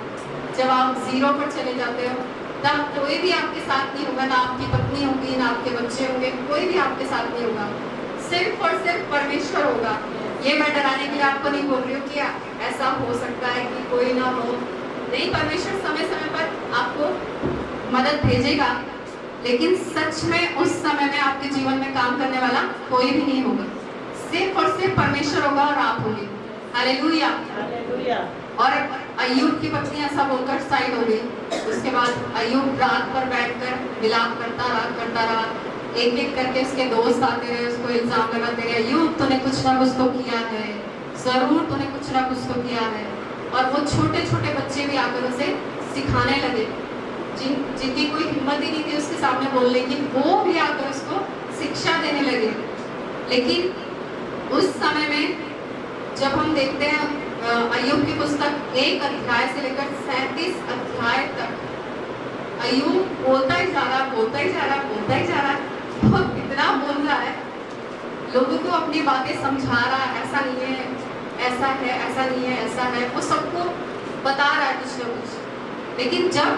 जब आप जीरो पर चले जाते हो तब कोई भी आपके साथ नहीं होगा, ना आपकी पत्नी होगी, ना आपके बच्चे होंगे, कोई भी आपके साथ नहीं होगा, सिर्फ और सिर्फ परमेश्वर होगा। ये मैं डराने के लिए आपको नहीं बोल रही हूँ कि ऐसा हो सकता है कि कोई ना हो, नहीं, परमेश्वर समय समय पर आपको मदद भेजेगा, लेकिन सच में उस समय में आपके जीवन में काम करने वाला कोई भी नहीं होगा, सिर्फ और सिर्फ परमेश्वर होगा और आप होंगे, हालेलुया। और अय्यूब की पत्नी ऐसा बोलकर साइड हो गई। उसके बाद अय्यूब रात पर बैठकर विलाप करता रहा, एक एक करके उसके दोस्त आते रहे, उसको इल्जाम लगाते रहे, अय्यूब तूने कुछ ना कुछ तो किया है, जरूर तूने कुछ ना कुछ तो किया है। और वो छोटे छोटे बच्चे भी आकर उसे सिखाने लगे जिनकी कोई हिम्मत ही नहीं थी उसके सामने बोलने की, वो भी आकर उसको शिक्षा देने लगे। लेकिन उस समय में जब हम देखते हैं अय्यूब की पुस्तक 1 अध्याय से लेकर 37 अध्याय तक, अय्यूब बोलता ही जा रहा, बोलता ही जा रहा, बोलता ही जा रहा, वो कितना बोल रहा है, लोगों को अपनी बातें समझा रहा है, ऐसा नहीं है, ऐसा है, ऐसा नहीं है, ऐसा है, वो सबको बता रहा है कुछ ना कुछ। लेकिन जब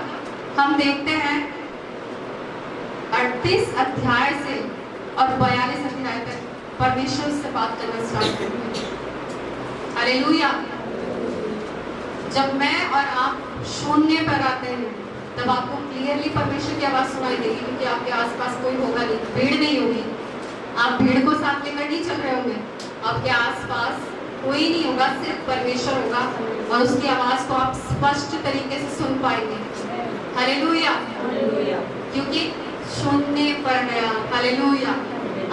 हम देखते हैं 38 अध्याय से और 42 अध्याय तक परमेश्वर से बात करना स्टार्ट करते हैं। हालेलुया। जब मैं और आप शून्य पर आते हैं तब आपको क्लियरली परमेश्वर की आवाज सुनाई देगी, क्योंकि आपके आसपास कोई होगा नहीं, भीड़ नहीं होगी, आप भीड़ को साथ लेकर नहीं चल रहे होंगे, आपके आसपास कोई नहीं होगा, सिर्फ परमेश्वर होगा और उसकी आवाज को आप स्पष्ट तरीके से सुन पाएंगे। हालेलुया। क्योंकि शून्य पर है आप। हालेलुया।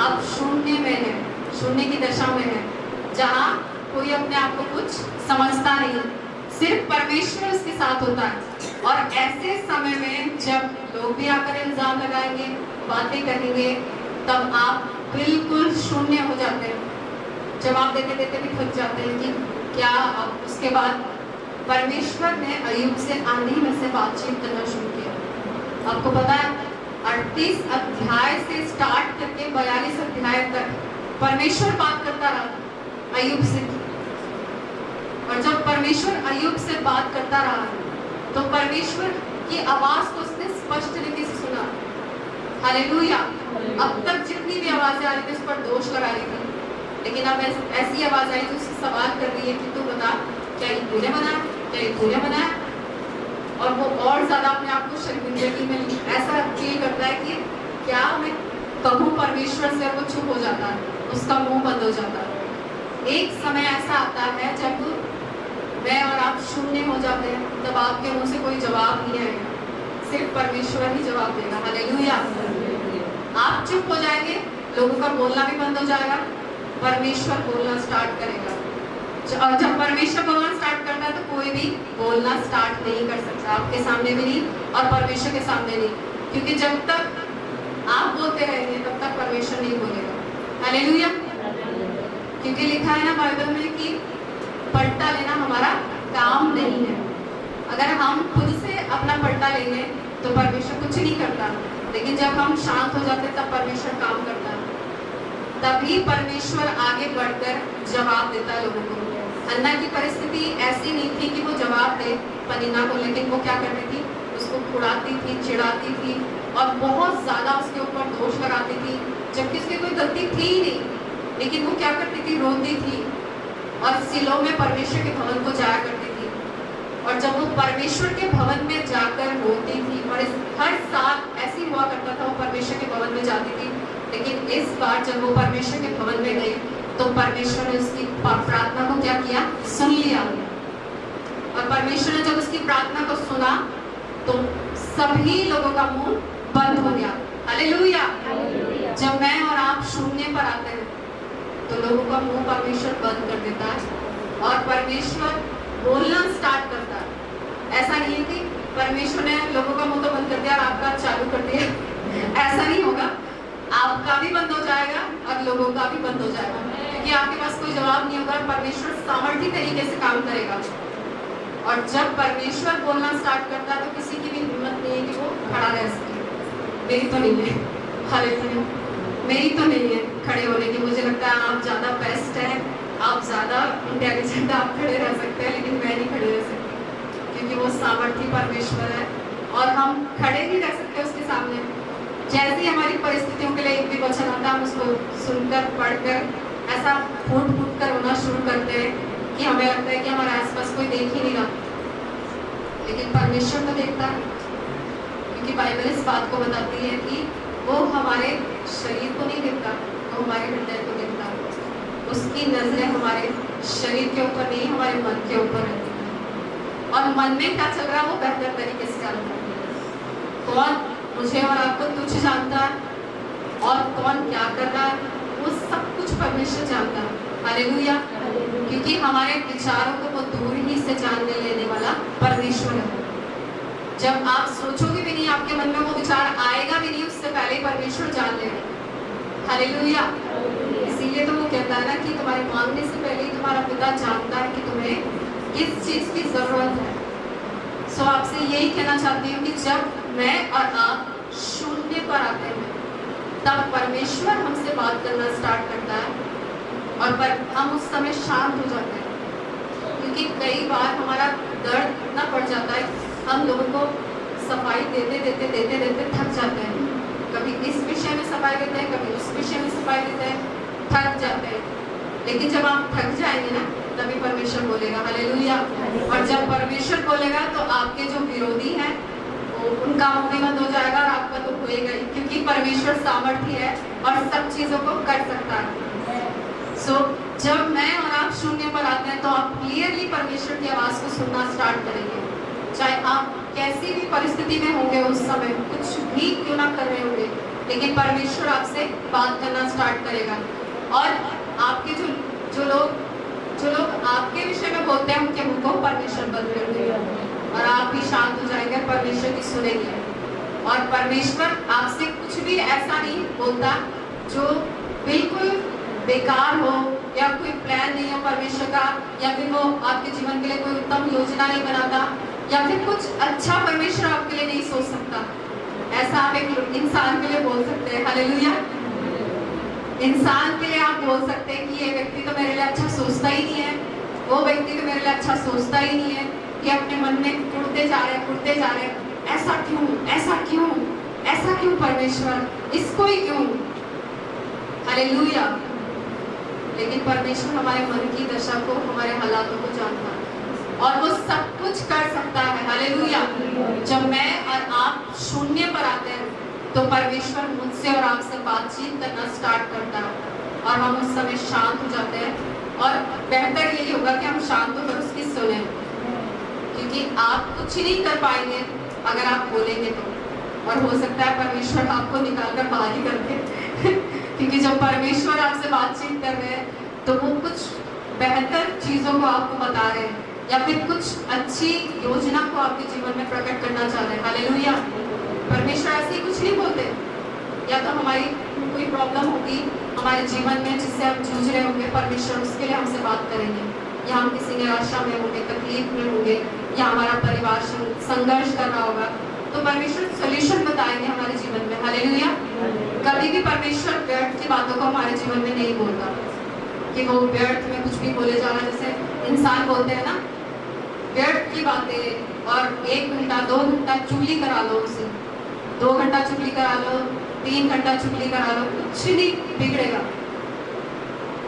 आप शून्य में है, शून्य की दशा में है, जहाँ कोई अपने आप को कुछ समझता नहीं, सिर्फ परमेश्वर उसके साथ होता है। और ऐसे समय में जब लोग भी आकर इल्जाम लगाएंगे, बातें करेंगे, तब आप बिल्कुल शून्य हो जाते हैं। जवाब देते देते भी थक जाते हैं कि क्या। अब उसके बाद परमेश्वर ने अय्यूब से आंधी में से बातचीत करना शुरू किया। आपको पता है 38 अध्याय से स्टार्ट करके 42 अध्याय तक परमेश्वर बात करता रहा अय्यूब से। और जब परमेश्वर अय्यूब से बात करता रहा तो परमेश्वर की आवाज को उसने स्पष्ट तरीके से सुना। हालेलुया। अब तक जितनी भी आवाजें आ रही थी उस पर दोष लगा रही थी, लेकिन अब ऐसी आवाज आई जो उससे सवाल कर रही है कि तू बता, क्या ये तूने बनाया, क्या ये तूने बनाया। और वो और ज्यादा अपने आप को शर्मिंदगी में ऐसा फील करता है कि क्या मैं कहूँ परमेश्वर से, और वो चुप हो जाता है, उसका मुंह बंद हो जाता है। एक समय ऐसा आता है जब मैं और आप शून्य हो जाते हैं, तब आपके मुंह से कोई जवाब नहीं आएगा, सिर्फ परमेश्वर ही जवाब देगा। हालेलुया। आप चुप हो जाएंगे, लोगों का बोलना भी बंद हो जाएगा, परमेश्वर बोलना स्टार्ट करेगा। और जब परमेश्वर बोलना स्टार्ट करता है तो कोई भी बोलना स्टार्ट नहीं कर सकता, आपके सामने भी नहीं और परमेश्वर के सामने नहीं, क्योंकि जब तक आप बोलते रहेंगे तब तक परमेश्वर नहीं बोलेगा। हालेलुया। क्योंकि लिखा है ना बाइबल में कि पलटा लेना हमारा काम नहीं है। अगर हम खुद से अपना पलटा लेंगे तो परमेश्वर कुछ नहीं करता, लेकिन जब हम शांत हो जाते तब परमेश्वर काम करता है, तभी परमेश्वर आगे बढ़कर जवाब देता है लोगों को। अन्ना की परिस्थिति ऐसी नहीं थी कि वो जवाब दे पनीना को, लेकिन वो क्या करती थी, उसको खुड़ाती थी, चिढ़ाती थी और बहुत ज्यादा उसके ऊपर दोष लगाती थी, जबकि उसकी कोई गलती थी ही नहीं। लेकिन वो क्या करती थी, रोती थी और सिलो में परमेश्वर के भवन को जाया करती थी। और जब वो परमेश्वर के भवन में जाकर रोती थी, और हर साल ऐसी हुआ करता था, वो परमेश्वर के भवन में जाती थी, लेकिन इस बार जब वो परमेश्वर के भवन में गई तो परमेश्वर ने उसकी प्रार्थना को क्या किया, सुन लिया। और परमेश्वर ने जब उसकी प्रार्थना को सुना तो सभी लोगों का मुंह बंद हो गया। हालेलुया। जब मैं और आप शून्य पर आते हैं तो लोगों का मुंह परमेश्वर बंद कर देता है और परमेश्वर बोलना स्टार्ट करता है। ऐसा नहीं है कि परमेश्वर ने लोगों का मुंह तो बंद कर दिया और आपका चालू कर दिया, ऐसा नहीं होगा। आपका भी बंद हो जाएगा और लोगों का भी बंद हो जाएगा, क्योंकि आपके पास कोई जवाब नहीं होगा। परमेश्वर सामर्थ्य तरीके से काम करेगा। और जब परमेश्वर बोलना स्टार्ट करता है तो किसी की भी हिम्मत नहीं है कि वो खड़ा रह सके। मेरी तो नहीं है, हालेलुया, मेरी तो नहीं है खड़े होने की। मुझे लगता है आप ज़्यादा बेस्ट हैं, आप ज़्यादा इंटेलिजेंट, आप खड़े रह सकते हैं, लेकिन मैं नहीं खड़े रह सकती, क्योंकि वो सामर्थ्य परमेश्वर है और हम खड़े नहीं रह सकते उसके सामने। जैसे ही हमारी परिस्थितियों के लिए एक भी वचन आता है, हम उसको सुनकर पढ़कर ऐसा फूट फूट कर रोना शुरू करते हैं कि हमें लगता है कि हमारे आसपास कोई देख ही नहीं रहा, लेकिन परमेश्वर तो देखता है, क्योंकि बाइबल इस बात को बताती है कि वो हमारे शरीर को नहीं देखता, वो हमारे हृदय को देखता है। उसकी नजरें हमारे शरीर के ऊपर नहीं, हमारे मन के ऊपर रहती है, और मन में क्या चल रहा है वो बेहतर तरीके से जानता है। कौन मुझे और आपको तुच्छ जानता है और कौन क्या कर रहा है, वो सब कुछ परमेश्वर जानता है। हालेलुया। क्योंकि हमारे विचारों को वो दूर ही से जानने लेने वाला परमेश्वर है। जब आप सोचोगे भी नहीं, आपके मन में वो विचार आएगा भी नहीं, उससे पहले परमेश्वर जान लेगा। हालेलुया। इसीलिए तो वो कहता है ना कि तुम्हारे मांगने से पहले ही तुम्हारा पिता जानता है कि तुम्हें किस चीज की जरूरत है। सो आपसे यही कहना चाहती हूँ कि जब मैं और आप शून्य पर आते हैं तब परमेश्वर हमसे बात करना स्टार्ट करता है और पर हम उस समय शांत हो जाते हैं, क्योंकि कई बार हमारा दर्द इतना बढ़ जाता है, हम लोगों को सफाई देते थक जाते हैं। कभी इस विषय में सफाई देते हैं, कभी उस विषय में सफाई देते हैं, थक जाते हैं। लेकिन जब आप थक जाएंगे ना तभी परमेश्वर बोलेगा। हालेलुया। और जब परमेश्वर बोलेगा तो आपके जो विरोधी हैं उनका मुंह भी बंद हो जाएगा और आपका तो होएगा ही, क्योंकि परमेश्वर सामर्थ्य है और सब चीजों को कर सकता है। सो जब मैं और आप शून्य पर आते हैं तो आप क्लियरली परमेश्वर की आवाज को सुनना स्टार्ट करेंगे। चाहे आप कैसी भी परिस्थिति में होंगे, उस समय कुछ भी क्यों ना कर रहे होंगे, लेकिन परमेश्वर आपसे बात करना स्टार्ट करेगा। और आपके जो लोग आपके विषय में बोलते हैं उनके मुंह को परमेश्वर बंद कर देगा और आप भी शांत हो जाएंगे, परमेश्वर की सुनेंगे। और परमेश्वर आपसे कुछ भी ऐसा नहीं बोलता जो बिल्कुल बेकार हो या कोई प्लान नहीं हो परमेश्वर का, या फिर वो आपके जीवन के लिए कोई उत्तम योजना नहीं बनाता, या फिर कुछ अच्छा परमेश्वर आपके लिए नहीं सोच सकता। ऐसा आप एक इंसान के लिए बोल सकते हैं। हालेलुया। इंसान के लिए आप बोल सकते हैं कि ये व्यक्ति तो मेरे लिए अच्छा सोचता ही नहीं है, वो व्यक्ति तो मेरे लिए अच्छा सोचता ही नहीं है, कि अपने मन में कुड़ते जा रहे, ऐसा क्यों परमेश्वर, इसको ही क्यों। हालेलुया। लेकिन परमेश्वर हमारे मन की दशा को, हमारे हालातों को जानता है और वो सब कुछ कर सकता है। हालेलुया। जब मैं और आप शून्य पर आते हैं तो परमेश्वर मुझसे और आपसे बातचीत करना स्टार्ट करता है और हम उस समय शांत हो जाते हैं। और बेहतर यही होगा कि हम शांत होकर उसकी सुने, क्योंकि आप कुछ नहीं कर पाएंगे अगर आप बोलेंगे तो, और हो सकता है परमेश्वर आपको निकाल कर बाहर ही कर दे क्योंकि जब परमेश्वर आपसे बातचीत कर रहे हैं तो वो कुछ बेहतर चीज़ों को आपको बता रहे हैं या फिर कुछ अच्छी योजना को आपके जीवन में प्रकट करना चाह रहे हैं। हालेलुया। परमेश्वर ऐसे ही कुछ नहीं बोलते। या तो हमारी कोई प्रॉब्लम होगी हमारे जीवन में जिससे हम जूझ रहे होंगे, परमेश्वर उसके लिए हमसे बात करेंगे, या हम किसी निराशा में होंगे, तकलीफ में होंगे, या हमारा परिवार संघर्ष कर रहा होगा, तो परमेश्वर सोल्यूशन बताएंगे हमारे जीवन में। हालेलुया। कभी भी परमेश्वर व्यर्थ की बातों को हमारे जीवन में नहीं बोलता कि वो व्यर्थ में कुछ भी बोले जा रहा है। जैसे इंसान बोलते हैं ना व्यर्थ की बातें, और 1 घंटा 2 घंटा चुगली करा लो उसे, 2 घंटा चुगली करा लो, 3 घंटा चुगली करा लो, कुछ नहीं बिगड़ेगा,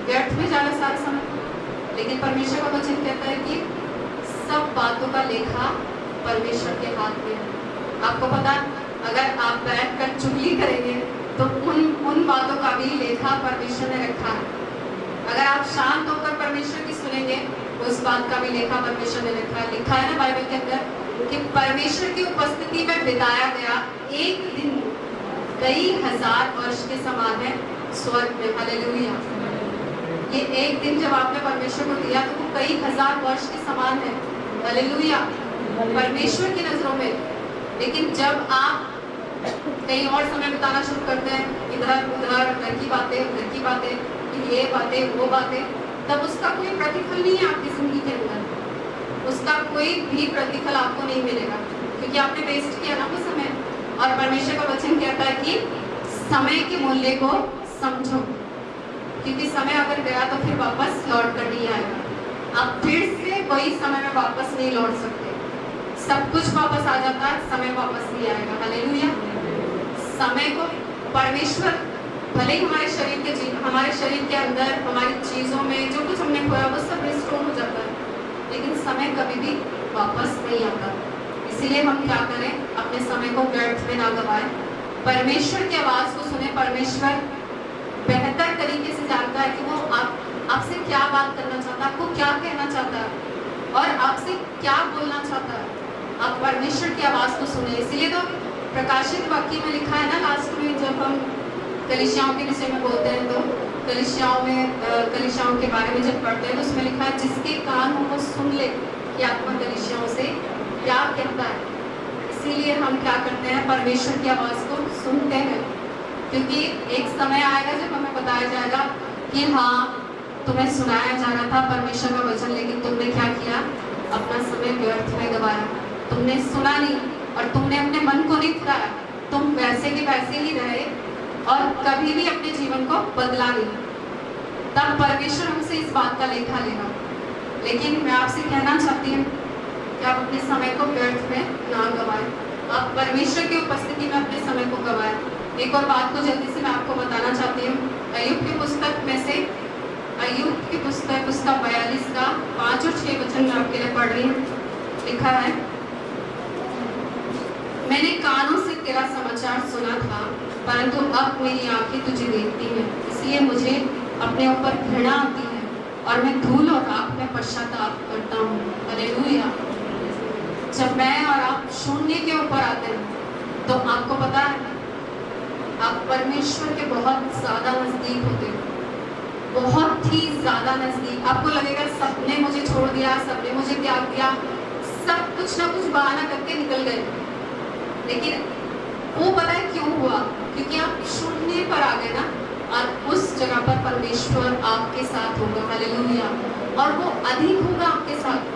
व्यर्थ में जाना सारा समय। लेकिन परमेश्वर का वचन कहता है कि सब बातों का लेखा परमेश्वर के हाथ में है। आपको पता, अगर आप बैठकर चुगली करेंगे तो उन बातों का भी लेखा परमेश्वर ने रखा है। अगर आप शांत होकर परमेश्वर की सुनेंगे, उस बात का भी लेखा परमेश्वर ने रखा है। लिखा है ना बाइबल के अंदर कि परमेश्वर की उपस्थिति में बिताया गया एक दिन कई हजार वर्ष के समान है स्वर्ग में। हालेलुया। ये एक दिन जब आपने परमेश्वर को दिया तो वो कई हजार वर्ष के समान है। हालेलुया। परमेश्वर की नजरों में। लेकिन जब आप कहीं और समय बिताना शुरू करते हैं, इधर उधर, घर की बातें, ये बातें वो बातें, तब उसका कोई प्रतिफल नहीं है आपकी जिंदगी के अंदर। उसका कोई भी प्रतिफल आपको नहीं मिलेगा, क्योंकि आपने वेस्ट किया ना वो समय। और परमेश्वर का वचन कहता है कि समय के मूल्य को समझो, क्योंकि समय अगर गया तो फिर वापस लौट कर नहीं आएगा। आप फिर से वही समय में वापस नहीं लौट सकते। सब कुछ वापस आ जाता है, समय वापस नहीं आएगा। हालेलुया। समय को परमेश्वर भले ही हमारे शरीर के अंदर हमारी चीज़ों में जो कुछ हमने खोया वो सब रिस्टोर हो जाता है, लेकिन समय कभी भी वापस नहीं आता। इसीलिए हम क्या करें, अपने समय को व्यर्थ में ना गवाएं, परमेश्वर की आवाज़ को सुने। परमेश्वर बेहतर तरीके से जानता है कि वो आपसे क्या बात करना चाहता है, आपको क्या कहना चाहता है और आपसे क्या बोलना चाहता है। आप परमेश्वर की आवाज़ को सुने। इसीलिए तो प्रकाशित वाक्य में लिखा है ना, लास्ट में जब हम कलीसियाओं के विषय में बोलते हैं तो कलीसियाओं के बारे में जब पढ़ते हैं तो उसमें लिखा है जिसके कान हो वो सुन ले कि आत्मा कलीसियाओं से क्या कहता है। इसीलिए हम क्या करते हैं, परमेश्वर की आवाज़ को सुनते हैं, क्योंकि एक समय आएगा जब हमें बताया जाएगा कि हाँ तुम्हें सुनाया जा रहा था परमेश्वर का वचन, लेकिन तुमने क्या किया, अपना समय व्यर्थ में गवाया, तुमने सुना नहीं और तुमने अपने मन को नहीं फिराया, तुम वैसे के वैसे ही रहे और कभी भी अपने जीवन को बदला नहीं। तब परमेश्वर हमसे इस बात का लेखा लेगा। लेकिन मैं आपसे कहना चाहती हूँ कि आप अपने समय को व्यर्थ में ना गवाएं, आप परमेश्वर की उपस्थिति में अपने समय को गवाएं। एक और बात को जल्दी से मैं आपको बताना चाहती हूँ। अय्यूब की पुस्तक में से, अय्यूब की पुस्तक उसका 42 का 5 और 6 वचन मैं आपके लिए पढ़ रही हूँ। लिखा है, मैंने कानों से तेरा समाचार सुना था, परंतु अब मेरी आंखें तुझे देखती हैं, इसलिए मुझे अपने ऊपर घृणा आती है और मैं धूल और राख में पश्चाताप करता हूँ। हालेलुया। जब मैं और आप शून्य के ऊपर आते हैं तो आपको पता है आप परमेश्वर के बहुत ज़्यादा नज़दीक होते हैं, बहुत ही ज़्यादा नज़दीक। आपको लगेगा सबने मुझे छोड़ दिया, सबने मुझे त्याग दिया, सब कुछ ना कुछ बहाना करके निकल गए, लेकिन वो पता है क्यों हुआ, क्योंकि आप शून्य पर आ गए ना, और उस जगह पर परमेश्वर आपके साथ होगा। हालेलुया। और वो अधिक होगा आपके साथ,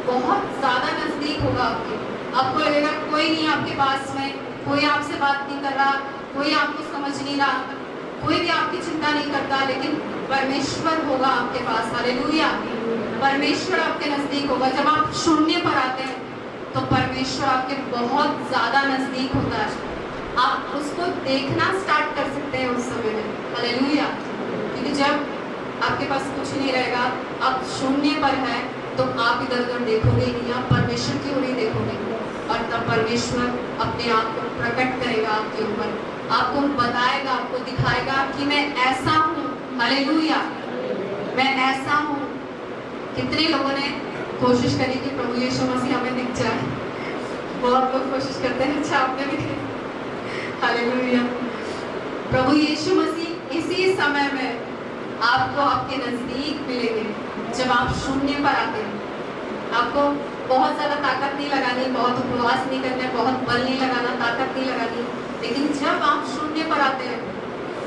बहुत ज़्यादा नज़दीक होगा आपके। आपको लगेगा कोई नहीं आपके पास में, कोई आपसे बात नहीं कर रहा, कोई आपको समझ नहीं रहा, कोई भी आपकी चिंता नहीं करता, लेकिन परमेश्वर होगा आपके पास। हालेलुया। परमेश्वर आपके नज़दीक होगा। जब आप शून्य पर आते हैं तो परमेश्वर आपके बहुत ज़्यादा नज़दीक होता है। आप उसको देखना स्टार्ट कर सकते हैं उस समय में। हालेलुया। क्योंकि जब आपके पास कुछ नहीं रहेगा, आप शून्य पर है, तो आप इधर उधर देखोगे नहीं, आप परमेश्वर की ओर ही देखोगे, और तब परमेश्वर अपने आप को प्रकट करेगा आपके ऊपर, आपको बताएगा, आपको दिखाएगा कि मैं ऐसा हूँ। हालेलुया। मैं ऐसा हूँ। कितने लोगों ने कोशिश करी कि प्रभु यीशु मसीह हमें दिख जाए। बहुत लोग कोशिश करते हैं, अच्छा आपने भी की। हालेलुया। प्रभु यीशु मसीह इसी समय में आपको आपके नज़दीक मिलेंगे जब आप शून्य पर आते हैं। आपको बहुत ज़्यादा ताकत नहीं लगानी, बहुत उपवास नहीं करना, बहुत बल नहीं लगाना, ताकत नहीं लगानी, लेकिन जब आप शून्य पर आते हैं,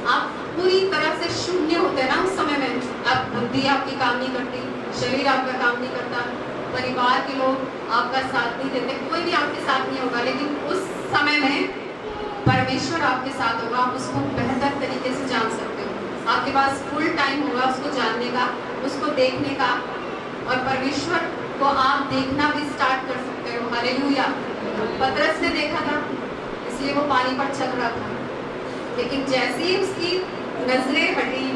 आप पूरी तरह से शून्य होते हैं ना, उस समय में आप बुद्धि आपकी काम नहीं करती, शरीर आपका काम नहीं करता, परिवार के लोग आपका साथ नहीं देते, कोई भी आपके साथ नहीं होगा, लेकिन उस समय में परमेश्वर आपके साथ होगा। आप उसको बेहतर तरीके से जान सकते हो। आपके पास फुल टाइम होगा उसको जानने का, उसको देखने का, और परमेश्वर को आप देखना भी स्टार्ट कर सकते हो। हालेलुया। पतरस ने देखा था, इसलिए वो पानी पर चल रहा था, लेकिन जैसे ही उसकी नजरें हटी,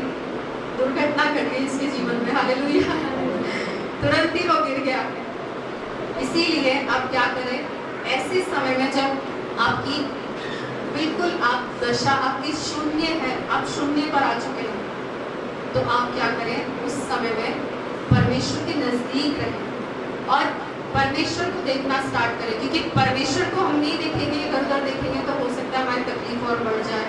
दुर्घटना घट गई उसके जीवन में। हालेलुया। तुरंत ही वो गिर गया। इसीलिए आप क्या करें, ऐसे समय में जब आपकी बिल्कुल आप दशा आपकी शून्य है, आप शून्य पर आ चुके हैं, तो आप क्या करें, उस समय में परमेश्वर के नज़दीक रहें और परमेश्वर को देखना स्टार्ट करें। क्योंकि परमेश्वर को हम नहीं देखेंगे, इधर उधर देखेंगे तो हो सकता है हमारी तकलीफ और बढ़ जाए,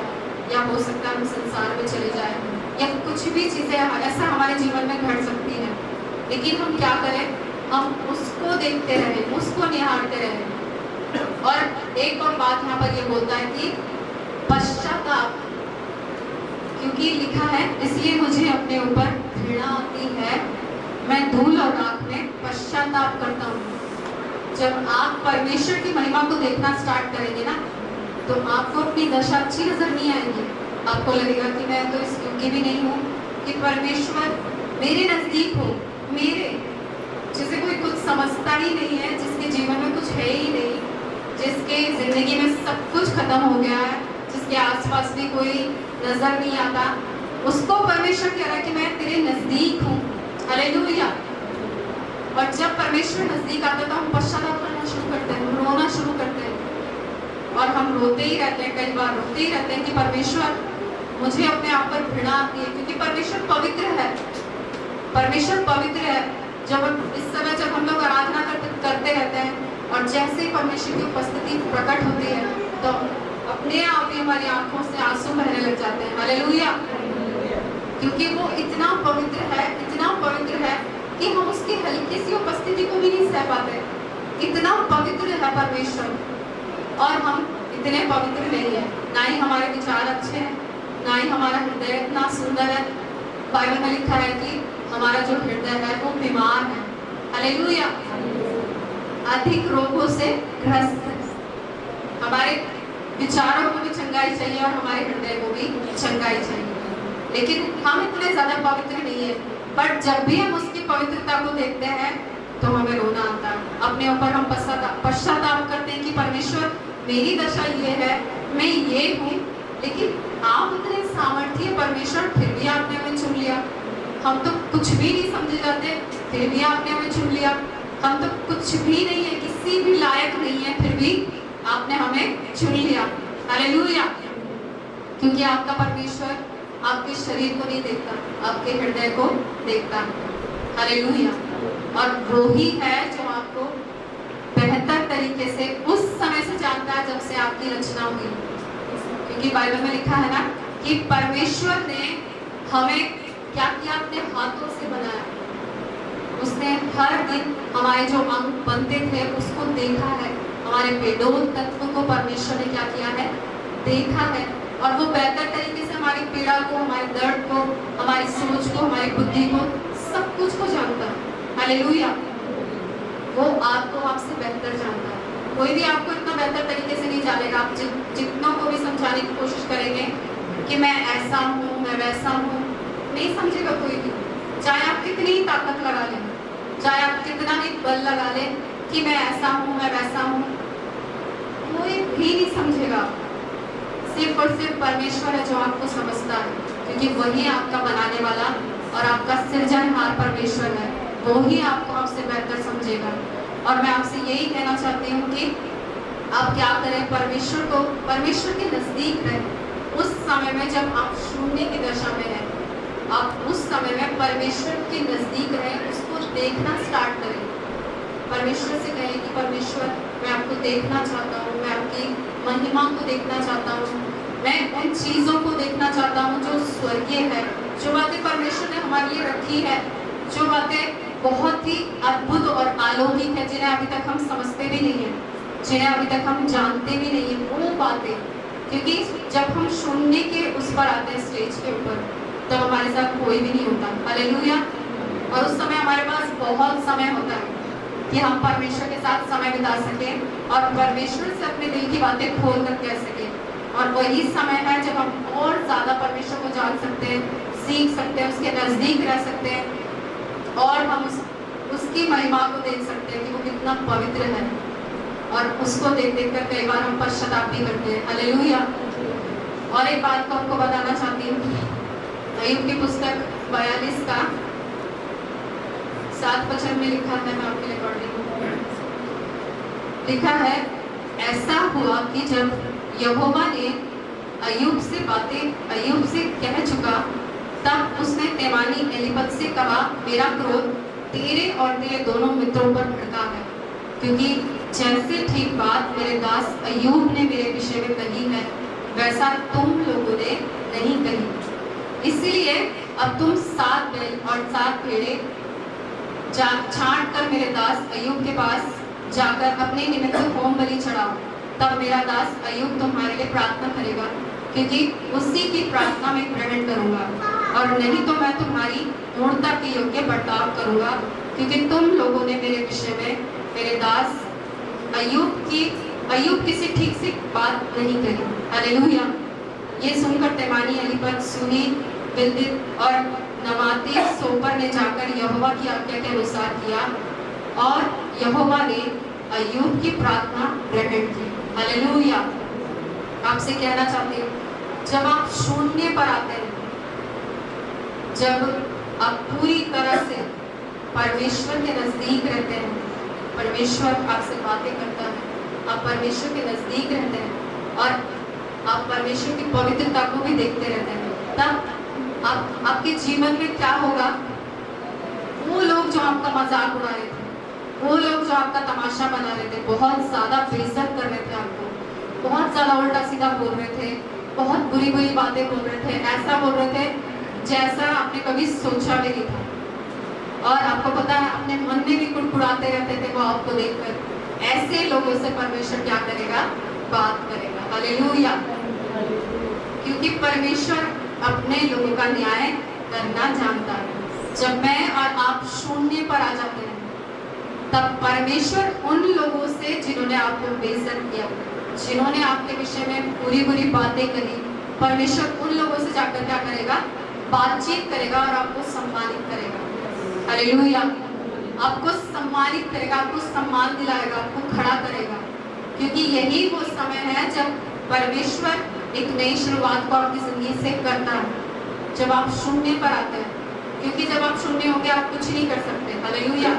या हो सकता है हम संसार में चले जाए, या कुछ भी चीज़ें ऐसा हमारे जीवन में घट सकती हैं। लेकिन हम क्या करें, हम उसको देखते रहें, उसको निहारते रहें। और एक और बात यहाँ पर ये बोलता है कि पश्चाताप, क्योंकि लिखा है, इसलिए मुझे अपने ऊपर घृणा आती है, मैं धूल और राख में पश्चाताप करता हूँ। जब आप परमेश्वर की महिमा को देखना स्टार्ट करेंगे ना, तो आपको अपनी दशा अच्छी नजर नहीं आएगी। आपको लगेगा कि मैं तो इस योग्य भी नहीं हूँ कि परमेश्वर मेरे नज़दीक हो, मेरे जैसे कोई कुछ समझता ही नहीं है, जिसके जीवन में कुछ है ही नहीं, जिसके ज़िंदगी में सब कुछ खत्म हो गया है, जिसके आसपास भी कोई नज़र नहीं आता, उसको परमेश्वर कह रहा है कि मैं तेरे नज़दीक हूँ। हालेलुया। और जब परमेश्वर नज़दीक आता है तो हम पश्चाताप करना शुरू करते हैं, रोना शुरू करते हैं, और हम रोते ही रहते हैं, कई बार रोते ही रहते हैं कि परमेश्वर मुझे अपने आप पर घृणा आती है, क्योंकि परमेश्वर पवित्र है। परमेश्वर पवित्र है। जब इस समय जब हम लोग आराधना करते रहते हैं और जैसे ही परमेश्वर की उपस्थिति प्रकट होती है, तो अपने आप ही हमारी आंखों से आंसू बहने लग जाते हैं। हालेलुया। क्योंकि वो इतना पवित्र है, इतना पवित्र है कि हम उसकी हल्की सी उपस्थिति को भी नहीं सह पाते। इतना पवित्र है परमेश्वर। और हम इतने पवित्र नहीं है, ना ही हमारे विचार अच्छे हैं, ना ही हमारा हृदय इतना सुंदर है। बाइबल में लिखा है कि हमारा जो हृदय है वो बीमार है। हालेलुया। अधिक रोगों से ग्रस्त है। हमारे विचारों को भी चंगाई चाहिए और हमारे हृदय को भी चंगाई चाहिए, लेकिन हम इतने ज्यादा पवित्र नहीं है। बट जब भी हम उसकी पवित्रता को देखते हैं तो हमें रोना आता है, अपने ऊपर हम पश्चाताप करते हैं कि परमेश्वर मेरी दशा ये है, मैं ये हूँ, लेकिन आप इतने सामर्थ्य परमेश्वर, फिर भी आपने हमें चुन लिया। हम तो कुछ भी नहीं समझे जाते, फिर भी आपने हमें चुन लिया। हम तो कुछ भी नहीं है, किसी भी लायक नहीं है, फिर भी आपने हमें चुन लिया। हालेलुया। क्योंकि आपका परमेश्वर आपके शरीर को नहीं देखता, आपके हृदय को देखता है। हालेलुया। और वो ही है जो आपको बेहतर तरीके से उस समय से जानता है जब से आपकी रचना हुई। क्योंकि बाइबल में लिखा है ना कि परमेश्वर ने हमें क्या किया, अपने हाथों से बनाया। उसने हर दिन हमारे जो अंग बनते थे उसको देखा है, हमारे बेडोल तत्व को परमेश्वर ने क्या किया है, देखा है। और वो बेहतर तरीके से हमारी पीड़ा को, हमारे दर्द को, हमारी सोच को, हमारी बुद्धि को, सब कुछ को जानता है। हालेलुया। वो आपको आपसे बेहतर जानता है। कोई भी आपको इतना बेहतर तरीके से नहीं जानेगा। आप जितनों को भी समझाने की कोशिश करेंगे कि मैं ऐसा हूँ, मैं वैसा हूँ, नहीं समझेगा कोई भी। चाहे आप कितनी ही ताकत लगा लें, चाहे आप कितना ही बल लगा लें कि मैं ऐसा हूँ, मैं वैसा हूँ, कोई भी नहीं समझेगा। सिर्फ और सिर्फ परमेश्वर है जो आपको समझता है, क्योंकि वही आपका बनाने वाला और आपका सृजनहार परमेश्वर है। वो ही आपको आपसे बेहतर समझेगा। और मैं आपसे यही कहना चाहती हूँ कि आप क्या करें, परमेश्वर के नजदीक रहें। उस समय में जब आप शून्य की दशा में हैं, आप उस समय में परमेश्वर के नजदीक रहें, उसको देखना स्टार्ट करें। परमेश्वर से कहें कि परमेश्वर, मैं आपको देखना चाहता हूँ, मैं आपकी महिमा को देखना चाहता हूँ, मैं उन चीज़ों को देखना चाहता हूँ जो स्वर्गीय है, जो बातें परमेश्वर ने हमारे लिए रखी है, जो बातें बहुत ही अद्भुत और अलौकिक है, जिन्हें अभी तक हम समझते भी नहीं हैं, जिन्हें अभी तक हम जानते भी नहीं हैं, वो बातें। क्योंकि जब हम शून्य के उस पर आते हैं, स्टेज के ऊपर, तब हमारे साथ कोई भी नहीं होता। हालेलुया। और उस समय हमारे पास बहुत समय होता है कि हम परमेश्वर के साथ समय बिता सकें और परमेश्वर से अपने दिल की बातें खोल कर कह सकें। और वही समय है जब हम और ज़्यादा परमेश्वर को जान सकते हैं, सीख सकते हैं, उसके नज़दीक रह सकते हैं और हम उसकी महिमा को देख सकते हैं कि वो कितना पवित्र है। और उसको देख देख कर कई बार हम पश्चाताप भी करते हैं। हालेलुया। और एक बात को आपको बताना चाहती हूँ, अय्यूब की पुस्तक 42 का 7 वचन में लिखा है, मैं आपके लिए पढ़ रही हूँ। लिखा है, ऐसा हुआ कि जब यहोवा ने अय्यूब से कह चुका, तब उसने तेमानी एलीपज से कहा, मेरा क्रोध तेरे और तेरे दोनों मित्रों पर भड़का है, क्योंकि जैसे ठीक बात मेरे दास अय्यूब ने मेरे विषय में कही है, वैसा तुम लोगों ने नहीं कही। इसलिए अब तुम 7 बैल और 7 भेड़े छांट कर मेरे दास अय्यूब के पास जाकर अपने निमित्त होम बलि चढ़ाओ। तब मेरा दास अय्यूब तुम्हारे लिए प्रार्थना करेगा, क्योंकि उसी की प्रार्थना में ग्रहण करूंगा, और नहीं तो मैं तुम्हारी मूर्ता के योग्य बर्ताव करूंगा, क्योंकि तुम लोगों ने मेरे विषय में मेरे दास अय्यूब किसी ठीक से बात नहीं करी। हालेलुया। ये सुनकर तेमानी एलीपज, सूही, बिल्दद और नमाती सोपर ने जाकर यहोवा की आज्ञा के अनुसार किया, और यहोवा ने अय्यूब की प्रार्थना ग्रहण की। हालेलुया। आपसे कहना चाहती हूँ, जब आप शून्य पर आते हैं, जब आप पूरी तरह से परमेश्वर के नजदीक रहते हैं, परमेश्वर आपसे बातें करता है, आप परमेश्वर के नजदीक रहते हैं और आप परमेश्वर की पवित्रता को भी देखते रहते हैं, तब आपके जीवन में क्या होगा? वो लोग जो आपका मजाक उड़ा रहे थे, वो लोग जो आपका तमाशा बना रहे थे, बहुत ज्यादा बेइज्जत कर रहे थे आपको, बहुत ज्यादा उल्टा सीधा बोल रहे थे, बहुत बुरी बुरी बातें बोल रहे थे, ऐसा बोल रहे थे जैसा आपने कभी सोचा भी नहीं था, और आपको पता है अपने मन में भी कुड़कुड़ाते रहते थे वो आपको देखकर। ऐसे लोगों से परमेश्वर क्या करेगा? बात करेगा। हालेलुया। क्योंकि परमेश्वर अपने लोगों का न्याय करना जानता है। जब मैं और आप शून्य पर आ जाते हैं, तब परमेश्वर उन लोगों से जिन्होंने आपको बेइज्जत किया, जिन्होंने आपके विषय में बुरी बुरी बातें कही, परमेश्वर उन लोगों से जाकर क्या करेगा? बातचीत करेगा और आपको सम्मानित करेगा। हालेलुया। आपको सम्मानित करेगा, आपको सम्मान दिलाएगा, आपको खड़ा करेगा। क्योंकि यही वो समय है जब परमेश्वर एक नई शुरुआत को आपकी जिंदगी से करता है, जब आप शून्य पर आते हैं। क्योंकि जब आप शून्य होंगे आप कुछ नहीं कर सकते। हालेलुया।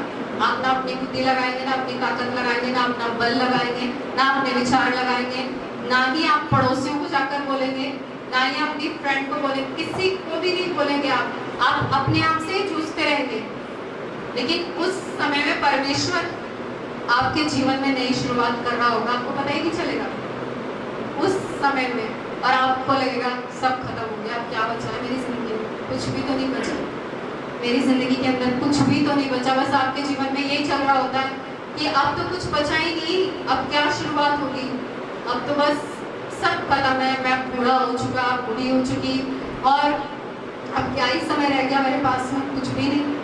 आप ना अपनी बुद्धि लगाएंगे, ना अपनी ताकत लगाएंगे, ना अपना बल लगाएंगे, ना अपने विचार लगाएंगे, ना ही आप पड़ोसियों को जाकर बोलेंगे, ना ही अपनी फ्रेंड को बोलेंगे, किसी को भी नहीं बोलेंगे। आप अपने आप से ही जूझते रहेंगे। लेकिन उस समय में परमेश्वर आपके जीवन में नई शुरुआत कर रहा होगा, आपको पता ही नहीं चलेगा उस समय में। और आपको लगेगा सब खत्म हो गया, अब क्या बचा है मेरी जिंदगी में? कुछ भी तो नहीं बचा मेरी जिंदगी के अंदर, कुछ भी तो नहीं बचा। बस आपके जीवन में यही चल रहा होता है कि अब तो कुछ बचा ही नहीं, अब क्या शुरुआत होगी? अब तो बस सब खत्म है, मैं बूढ़ा हो चुका, बूढ़ी हो चुकी, और अब क्या ही समय रह गया मेरे पास में? कुछ भी नहीं।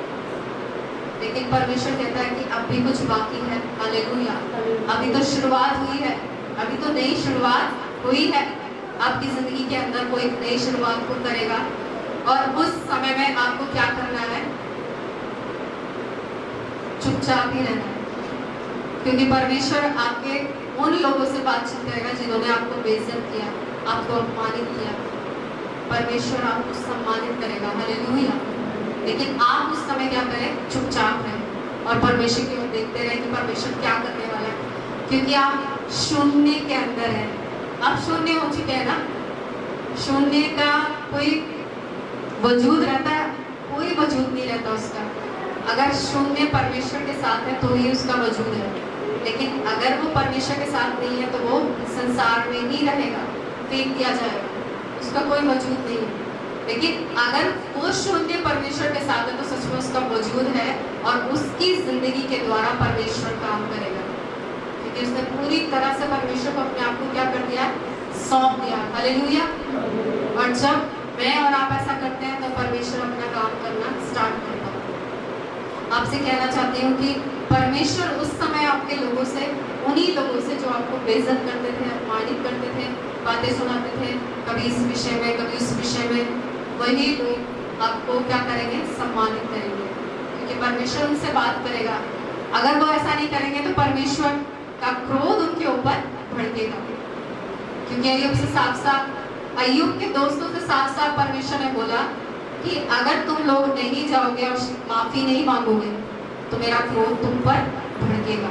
लेकिन परमेश्वर कहता है कि अब भी कुछ बाकी है। हालेलुया। अभी तो शुरुआत हुई है, अभी तो नई शुरुआत हुई है। आपकी जिंदगी के अंदर वो एक नई शुरुआत को करेगा, और उस समय में आपको क्या करना है? चुपचाप ही रहना है। क्योंकि परमेश्वर आपके उन लोगों से बातचीत करेगा जिन्होंने आपको बेइज्जत किया, आपको अपमानित किया। परमेश्वर आपको सम्मानित करेगा। हालेलुया। लेकिन आप उस समय क्या करें? चुपचाप रहें और परमेश्वर की ओर देखते रहें कि परमेश्वर क्या करने वाला है। क्योंकि आप शून्य के अंदर हैं। आप शून्य हो चुके हैं ना। शून्य का कोई वजूद रहता है? कोई वजूद नहीं रहता उसका। अगर शून्य परमेश्वर के साथ है तो ही उसका वजूद है। लेकिन अगर वो परमेश्वर के साथ नहीं है तो वो संसार में ही रहेगा, फेंक दिया जाएगा, उसका कोई वजूद नहीं है। लेकिन अगर वो शून्य परमेश्वर के साथ है तो सच में उसका वजूद है, और उसकी जिंदगी के द्वारा परमेश्वर काम करेगा। क्योंकि उसने पूरी तरह से परमेश्वर को अपने आप को क्या कर दिया? सौंप दिया। हालेलुया। और जब मैं और आप ऐसा करते हैं तो परमेश्वर अपना काम करना स्टार्ट करता है। आपसे कहना चाहती हूँ कि परमेश्वर उस समय आपके लोगों से, उन्हीं लोगों से जो आपको बेइज्जत करते थे, अपमानित करते थे, बातें सुनाते थे, कभी इस विषय में कभी उस विषय में, वही लोग आपको क्या करेंगे? सम्मानित करेंगे। क्योंकि परमेश्वर उनसे बात करेगा। अगर वो ऐसा नहीं करेंगे तो परमेश्वर का क्रोध उनके ऊपर भड़केगा। क्योंकि अय्यूब से साफ साफ, अय्यूब के दोस्तों से साफ साफ परमेश्वर ने बोला कि अगर तुम लोग नहीं जाओगे और माफी नहीं मांगोगे तो मेरा क्रोध तुम पर भड़केगा।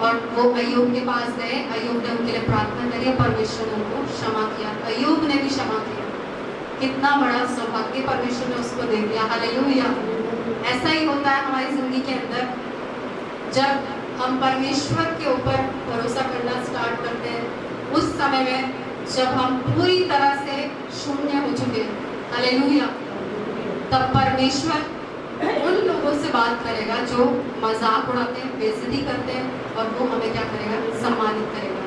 और वो अय्यूब के पास गए, अय्यूब ने उनके लिए प्रार्थना करी, परमेश्वर ने उनको क्षमा किया, अय्यूब ने भी क्षमा किया। कितना बड़ा सौभाग्य परमेश्वर ने उसको दे दिया। हालेलुया। ऐसा ही होता है हमारी जिंदगी के अंदर, जब हम परमेश्वर के ऊपर भरोसा करना स्टार्ट करते हैं, उस समय में जब हम पूरी तरह से शून्य हो चुके हैं, हालेलुया, तब परमेश्वर उन लोगों से बात करेगा जो मजाक उड़ाते हैं, बेइज्जती करते हैं, और वो हमें क्या करेगा? सम्मानित करेगा।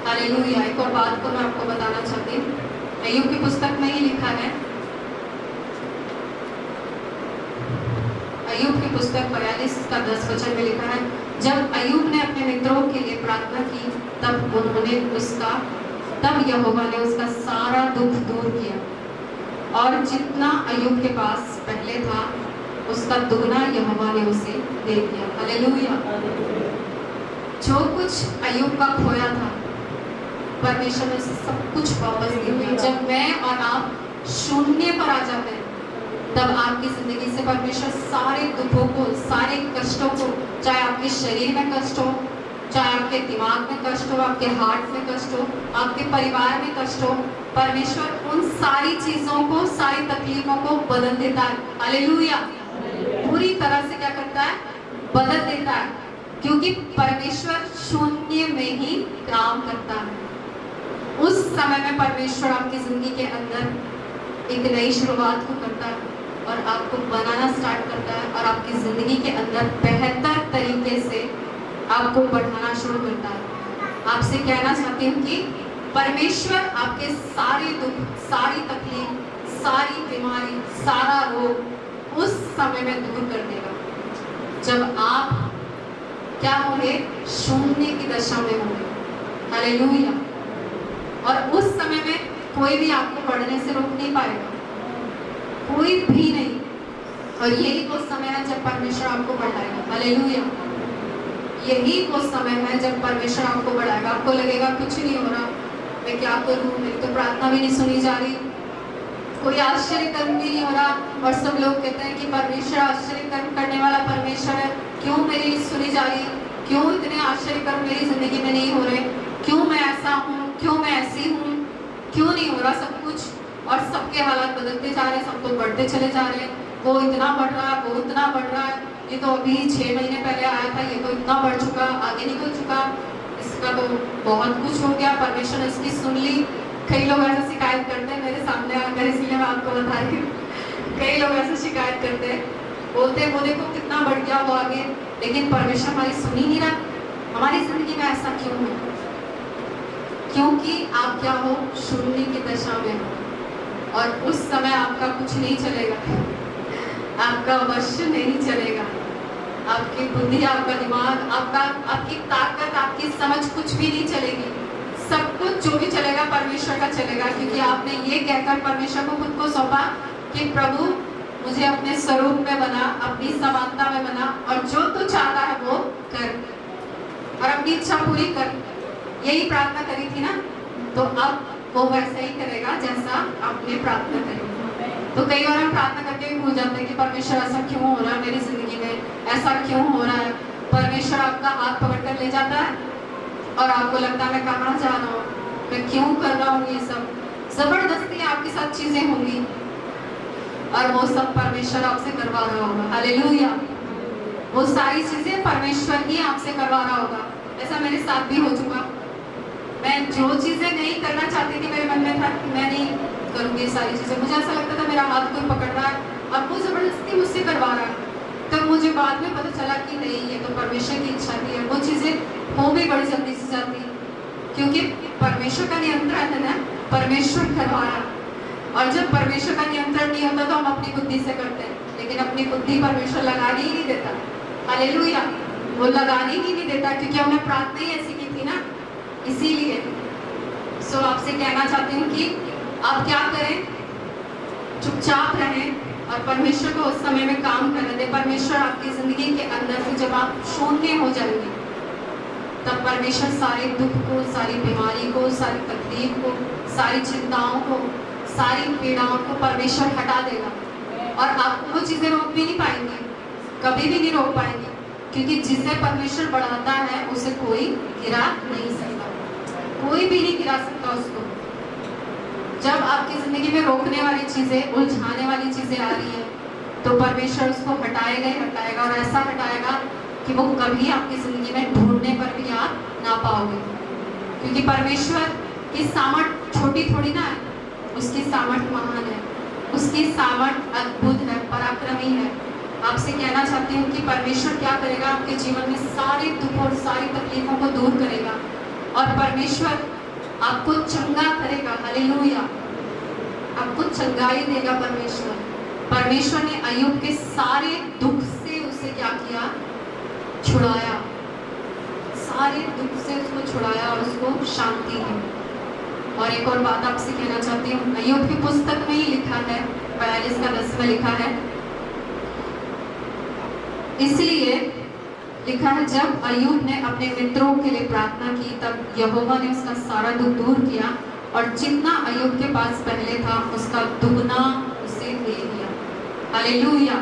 हालेलुया। एक और बात को मैं आपको बताना चाहती हूँ। अय्यूब की पुस्तक में ही लिखा है, अय्यूब की पुस्तक 42 का 10 वचन में लिखा है, जब अय्यूब ने अपने मित्रों के लिए प्रार्थना की तब यहोवा ने उसका सारा दुख दूर किया, और जितना अय्यूब के पास पहले था उसका दुगना यहोवा ने उसे दे दिया। हालेलुया। जो कुछ अय्यूब का खोया था परमेश्वर ने उसे सब कुछ वापस दे दिया। जब मैं और आप शून्य पर आ जाते हैं तब आपकी जिंदगी से परमेश्वर सारे दुखों को, सारे कष्टों को, चाहे आपके शरीर में कष्ट हो, चाहे आपके दिमाग में कष्ट हो, आपके हार्ट में कष्ट हो, आपके परिवार में कष्ट हो, परमेश्वर उन सारी चीजों को, सारी तकलीफों को बदल देता है। हालेलुया। पूरी तरह से क्या करता है? बदल देता है। क्योंकि परमेश्वर शून्य में ही काम करता है। उस समय में परमेश्वर आपकी जिंदगी के अंदर एक नई शुरुआत को करता है और आपको बनाना स्टार्ट करता है, और आपकी जिंदगी के अंदर बेहतर तरीके से आपको बढ़ाना शुरू करता है। आपसे कहना चाहती हूँ कि परमेश्वर आपके सारे दुख, सारी तकलीफ, सारी बीमारी, सारा रोग उस समय में दूर कर देगा जब आप क्या होंगे, शून्य की दशा में होंगे। हालेलुया। और उस समय में कोई भी आपको बढ़ने से रोक नहीं पाएगा, कोई भी नहीं। और यही वो समय है जब परमेश्वर आपको बढ़ाएगा। हालेलुया। यही वो समय है जब परमेश्वर आपको बढ़ाएगा। आपको लगेगा कुछ नहीं हो रहा, मैं क्या करूं, मेरी तो प्रार्थना भी नहीं सुनी जा रही, कोई आश्चर्य कर्म भी नहीं हो रहा। और सब लोग कहते हैं कि परमेश्वर आश्चर्य कर्म करने वाला परमेश्वर है, क्यों मेरी सुनी जा रही, क्यों इतने आश्चर्य कर्म मेरी जिंदगी में नहीं हो रहे, क्यों मैं ऐसा हूँ, क्यों मैं ऐसी हूँ, क्यों नहीं हो रहा सब कुछ। और सबके हालात बदलते जा रहे हैं, सब तो बढ़ते चले जा रहे हैं। वो इतना बढ़ रहा है, वो इतना बढ़ रहा है, ये तो अभी 6 महीने पहले आया था, ये तो इतना बढ़ चुका, आगे निकल चुका, इसका तो बहुत कुछ हो गया। परमेश्वर ने इसकी सुन ली। कई लोग ऐसा शिकायत करते हैं मेरे सामने आकर, इसलिए मैं आपको बता रही हूँ। कई लोग ऐसा शिकायत करते हैं, बोलते हैं वो देखो कितना बढ़ गया वो आगे, लेकिन परमेश्वर हमारी सुन ही नहीं रहा। हमारी जिंदगी में ऐसा क्यों है? क्योंकि आप क्या हो, शून्य की दशा में हो। और उस समय आपका कुछ नहीं चलेगा, आपका वश नहीं चलेगा, आपकी बुद्धि, आपका दिमाग, आपकी ताकत, आपकी समझ कुछ भी नहीं चलेगी। सब कुछ जो भी चलेगा परमेश्वर का चलेगा, क्योंकि आपने ये कहकर परमेश्वर को खुद को सौंपा कि प्रभु मुझे अपने स्वरूप में बना, अपनी समानता में बना, और जो तू चाहता है वो कर और अपनी इच्छा पूरी कर। यही प्रार्थना करी थी ना, तो अब वो वैसा ही करेगा जैसा आपने प्रार्थना करी। तो कई बार हम प्रार्थना करके भी भूल जाते हैं कि परमेश्वर ऐसा क्यों हो रहा है मेरी जिंदगी में, ऐसा क्यों हो रहा है। परमेश्वर आपका हाथ पकड़कर ले जाता है और आपको लगता है मैं कहाँ जा रहा हूँ, मैं क्यों कर रहा हूँ ये सब। जबरदस्ती आपके साथ चीजें होंगी और वो सब परमेश्वर आपसे करवा रहा होगा। हालेलुया। वो सारी चीजें परमेश्वर ही आपसे करवा रहा होगा। ऐसा मेरे साथ भी हो चुका। मैं जो चीजें नहीं करना चाहती थी, मेरे मन में था कि मैं नहीं करूंगी सारी चीजें। मुझे ऐसा लगता था मेरा हाथ कोई पकड़ रहा है और वो जबरदस्ती मुझसे करवा रहा है। तब मुझे बाद में पता चला कि नहीं, ये तो परमेश्वर की इच्छा थी। वो चीजें हो भी बड़ी जल्दी से जाती, क्योंकि परमेश्वर का नियंत्रण है ना, परमेश्वर करवा रहा। और जब परमेश्वर का नियंत्रण नहीं होता तो हम अपनी बुद्धि से करते हैं, लेकिन अपनी बुद्धि परमेश्वर लगाने ही नहीं देता। हालेलुया। वो लगाने ही नहीं देता, क्योंकि हमने प्रार्थना ही ऐसी की थी ना, इसीलिए। सो आपसे कहना चाहती हूँ कि आप क्या करें, चुपचाप रहें और परमेश्वर को उस समय में काम करने दें। परमेश्वर आपकी जिंदगी के अंदर से जब आप शून्य हो जाएंगे, तब परमेश्वर सारे दुख को, सारी बीमारी को, सारी तकलीफ को, सारी चिंताओं को, सारी पीड़ाओं को परमेश्वर हटा देगा। और आपको वो चीजें रोक भी नहीं पाएंगी, कभी भी नहीं रोक पाएंगे, क्योंकि जिसे परमेश्वर बढ़ाता है उसे कोई गिरा नहीं सकता, कोई भी नहीं गिरा सकता उसको। जब आपकी जिंदगी में रोकने वाली चीजें, उलझाने वाली चीजें आ रही है, तो परमेश्वर उसको हटाएगा ही हटाएगा, और ऐसा हटाएगा कि वो कभी आपकी जिंदगी में ढूंढने पर भी आप ना पाओगे। क्योंकि परमेश्वर की सामर्थ छोटी थोड़ी ना है, उसकी सामर्थ महान है, उसकी सामर्थ अद्भुत है, पराक्रमी है। आपसे कहना चाहती हूँ कि परमेश्वर क्या करेगा, आपके जीवन में सारे दुख और सारी तकलीफों को दूर करेगा और परमेश्वर आपको चंगा करेगा। हालेलुया। आपको चंगाई देगा परमेश्वर। परमेश्वर ने अय्यूब के सारे दुख से उसे क्या किया, छुड़ाया, सारे दुख से उसको छुड़ाया और उसको शांति दी। और एक और बात आपसे कहना चाहती हूँ, अय्यूब की पुस्तक में ही लिखा है, 42:10 में लिखा है, इसलिए लिखा है, जब अय्यूब ने अपने मित्रों के लिए प्रार्थना की, तब यहोवा ने उसका सारा दुख दूर किया और जितना अय्यूब के पास पहले था उसका दुगना उसे दे दिया। हालेलुया।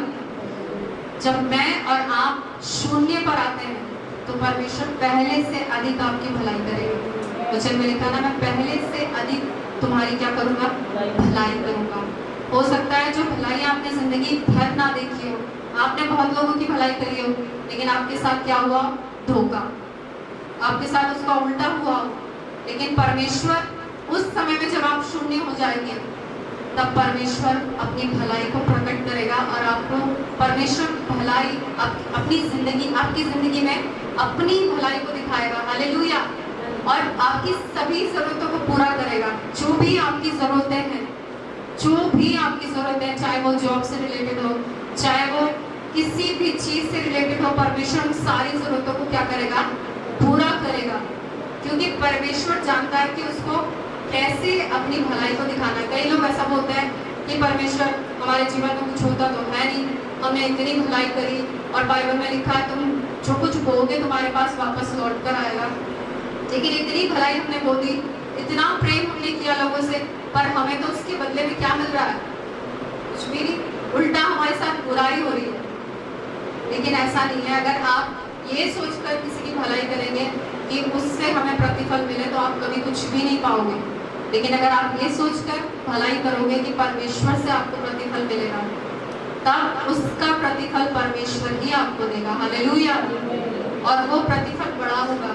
जब मैं और आप शून्य पर आते हैं तो परमेश्वर पहले से अधिक आपकी भलाई करेगा। वचन में लिखा ना, मैं पहले से अधिक तुम्हारी क्या करूंगा, भलाई करूंगा। हो सकता है जो भलाई आपने जिंदगी भर ना देखी हो, आपने बहुत लोगों की भलाई करी हो, लेकिन आपके साथ क्या हुआ, धोखा, आपके साथ उसका उल्टा हुआ हो। लेकिन परमेश्वर उस समय में जब आप शून्य हो जाएंगे, तब परमेश्वर अपनी भलाई को प्रकट करेगा और आपको परमेश्वर भलाई अपनी जिंदगी, आपकी जिंदगी में अपनी भलाई को दिखाएगा। हालेलुया। और आपकी सभी जरूरतों को पूरा करेगा। जो भी आपकी जरूरतें हैं, जो भी आपकी जरूरतें, चाहे वो जॉब से रिलेटेड हो, चाहे वो किसी भी चीज से रिलेटेड हो, परमेश्वर उन सारी जरूरतों को क्या करेगा? पूरा करेगा। क्योंकि परमेश्वर जानता है कि उसको कैसे अपनी भलाई को दिखाना है। कई लोग ऐसा बोलते हैं कि परमेश्वर हमारे जीवन में कुछ होता तो है नहीं, हमने इतनी भलाई करी और बाइबल में लिखा है तुम जो कुछ बोगे तुम्हारे पास वापस लौट कर आएगा। लेकिन इतनी भलाई हमने बो दी, इतना प्रेम हमने किया लोगों से, पर हमें तो उसके बदले में क्या मिल रहा है? कुछ भी नहीं, उल्टा हमारे साथ बुराई हो रही है। लेकिन ऐसा नहीं है। अगर आप ये सोचकर किसी की भलाई करेंगे कि उससे हमें प्रतिफल मिले तो आप कभी कुछ भी नहीं पाओगे। लेकिन अगर आप ये सोचकर भलाई करोगे कि परमेश्वर से आपको प्रतिफल मिलेगा, तब उसका प्रतिफल परमेश्वर ही आपको देगा। हालेलुया। और वो प्रतिफल बड़ा होगा।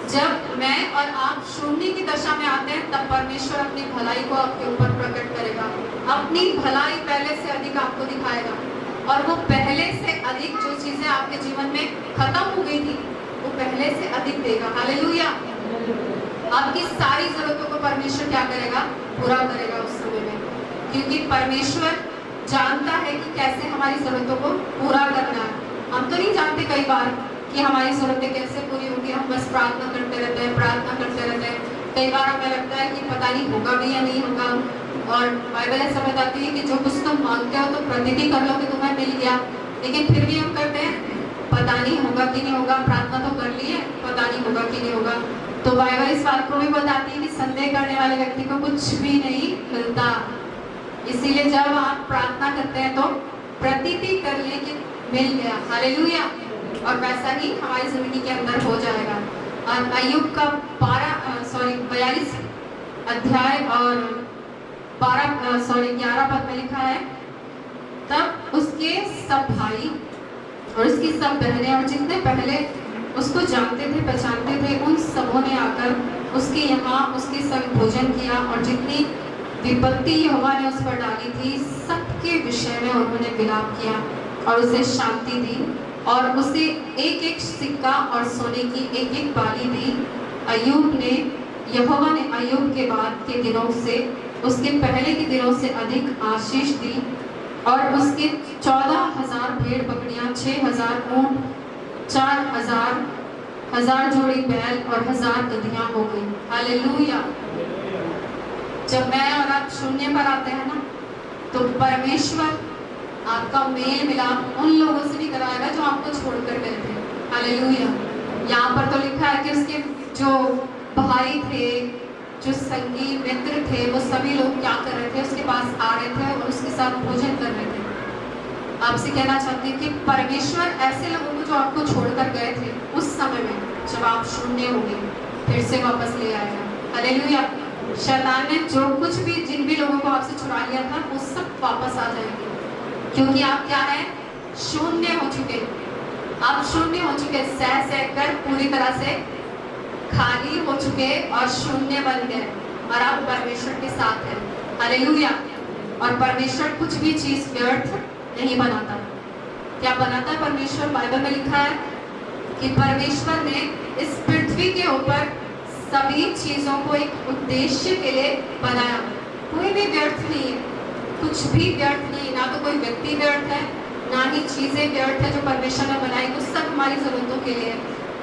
जब मैं और आप शून्य की दशा में आते हैं, तब परमेश्वर अपनी भलाई को आपके ऊपर प्रकट करेगा। अपनी भलाई पहले से अधिक आपको दिखाएगा, और वो पहले से अधिक जो चीजें आपके जीवन में खत्म हो गई थी, वो पहले से अधिक देगा। हालेलुया। आपकी सारी जरूरतों को परमेश्वर क्या करेगा? पूरा करेगा उस समय में। क्योंकि परमेश्वर जानता है कि कैसे हमारी जरूरतों को पूरा करना है। हम तो नहीं जानते कई बार कि हमारी जरूरतें कैसे पूरी होंगी। हम बस प्रार्थना करते रहते हैं, प्रार्थना करते रहते हैं। कई बार हमें लगता है कि पता नहीं होगा भी या नहीं होगा। और बाइबल ऐसा बताती है कि जो कुछ तुम मांगते हो तो प्रतिज्ञा कर लो कि तुम्हें मिल गया। लेकिन फिर भी हम करते हैं, पता नहीं होगा कि नहीं होगा। प्रार्थना तो कर ली है, पता नहीं होगा कि नहीं होगा। तो बाइबल इस बात को भी बताती है कि संदेह करने वाले व्यक्ति को कुछ भी नहीं मिलता। इसीलिए जब आप प्रार्थना करते हैं तो प्रतीति कर ले कि मिल गया। हालेलुया। और वैसा ही हमारी जिंदगी के अंदर हो जाएगा। और अय्यूब का 42 अध्याय और 11 पद में लिखा है, तब उसके सब भाई और उसकी सब बहनें और जितने पहले उसको जानते थे, पहचानते थे, उन सबों ने आकर उसके यहाँ उसके संग भोजन किया। और जितनी विपत्ति यहोवा ने उस पर डाली थी, सबके विषय में उन्होंने विलाप किया और उसे शांति दी, और उसे एक एक सिक्का और सोने की एक एक बाली दी। यहोवा ने अय्यूब के बाद के दिनों से, उसके पहले के दिनों से अधिक आशीष दी, और उसके 14,000 भेड़ बकरियां, 6,000 ऊंट, 4,000 जोड़ी बैल और 1,000 गधियां हो गई। हालेलुया। जब मैं और आप शून्य पर आते हैं ना, तो परमेश्वर आपका मेल मिलाप उन लोगों से भी कराएगा जो आपको छोड़कर गए थे। हालेलुया। यहाँ पर तो लिखा है कि उसके जो भाई थे, जो संगी मित्र थे, वो सभी लोग क्या कर रहे थे? उसके पास आ रहे थे और उसके साथ भोजन कर रहे थे। आपसे कहना चाहती हूँ कि परमेश्वर ऐसे लोगों को जो आपको छोड़कर गए थे उस समय में, जब आप शून्य होंगे, फिर से वापस ले आएगा। हालेलुया। शैतान ने जो कुछ भी, जिन भी लोगों को आपसे चुरा लिया था, वो सब वापस आ जाएंगे। क्योंकि आप क्या है? शून्य हो चुके। आप शून्य हो चुके, सह कर पूरी तरह से खाली हो चुके और शून्य बन गए, और आप परमेश्वर के साथ हैं। हालेलुया। और परमेश्वर कुछ भी चीज व्यर्थ नहीं बनाता। क्या बनाता है परमेश्वर? बाइबल में लिखा है कि परमेश्वर ने इस पृथ्वी के ऊपर सभी चीजों को एक उद्देश्य के लिए बनाया। कोई भी व्यर्थ नहीं है, कुछ भी व्यर्थ नहीं। ना तो कोई व्यक्ति व्यर्थ है, ना ही चीजें व्यर्थ है जो परमेश्वर ने बनाई। वो सब हमारी जरूरतों के लिए है।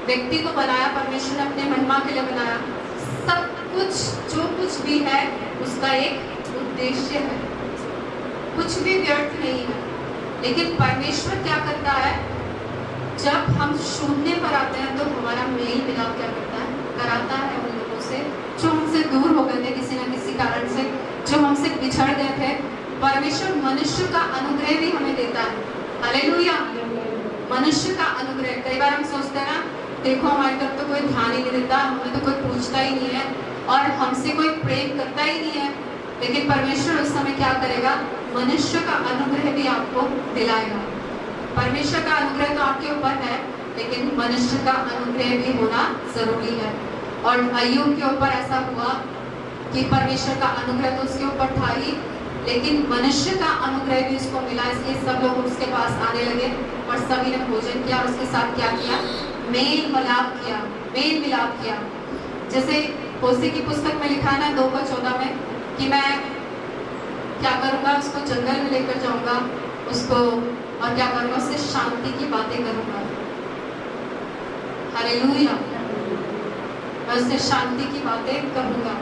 व्यक्ति को बनाया परमेश्वर ने अपने महिमा के लिए बनाया। सब कुछ जो कुछ भी है उसका एक उद्देश्य है, कुछ भी व्यर्थ नहीं है। लेकिन परमेश्वर क्या करता है? जब हम शून्य पर आते हैं तो हमारा मेल मिलाप क्या करता है? कराता है उन लोगों से जो हमसे दूर हो गए थे किसी न किसी कारण से, जो हमसे बिछड़ गए थे। परमेश्वर मनुष्य का अनुग्रह भी हमें देता है। हालेलुया। मनुष्य का अनुग्रह। कई बार हम सोचते हैं ना, देखो हमारी तरफ तो कोई ध्यान ही नहीं देता, हमें तो कोई पूछता ही नहीं है और हमसे कोई प्रेम करता ही नहीं है। लेकिन परमेश्वर उस समय क्या करेगा? मनुष्य का अनुग्रह भी आपको दिलाएगा। परमेश्वर का अनुग्रह तो आपके ऊपर है, लेकिन मनुष्य का अनुग्रह भी होना जरूरी है। और अय्यूब के ऊपर ऐसा हुआ कि परमेश्वर का अनुग्रह तो उसके ऊपर था ही, लेकिन मनुष्य का अनुग्रह भी उसको मिला। इसलिए सब लोग उसके पास आने लगे और सभी ने भोजन किया और उसके साथ क्या किया? मेल मिलाप किया। मेल मिलाप किया। जैसे होशे की पुस्तक में लिखा है ना 2:14 में कि मैं क्या करूँगा, उसको जंगल में लेकर जाऊँगा उसको, और क्या करूँगा, उससे शांति की बातें करूँगा। हालेलुया, मैं उससे शांति की बातें करूँगा।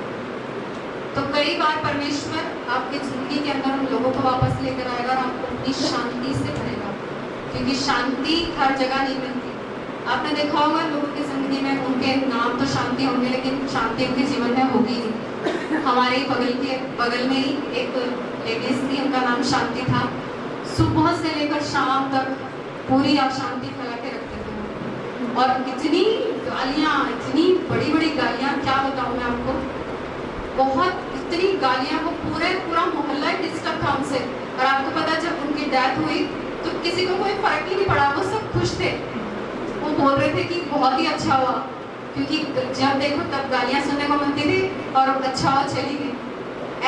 तो कई बार परमेश्वर आपकी जिंदगी के अंदर उन लोगों को वापस लेकर आएगा और आपको अपनी शांति से भरेगा, क्योंकि शांति हर जगह नहीं मिलती। आपने देखा होगा लोगों की जिंदगी में उनके नाम तो शांति होंगे, लेकिन शांति उनके जीवन में होगी नहीं। हमारे बगल में ही एक लेडीज थी, उनका नाम शांति था। सुबह से लेकर शाम तक पूरी अशांति फैला के रखते थे, और इतनी गालियाँ, इतनी बड़ी बड़ी गालियाँ, क्या बताऊँ मैं आपको, बहुत इतनी गालियाँ, वो पूरा मोहल्ला ही डिस्टर्ब था उनसे। और आपको पता, जब उनकी डेथ हुई तो किसी को कोई फर्क ही नहीं पड़ा, वो सब खुश थे। वो बोल रहे थे कि बहुत ही अच्छा हुआ, क्योंकि जब देखो तब गालियाँ सुनने को मिलती थी और अच्छा हुआ चली गई।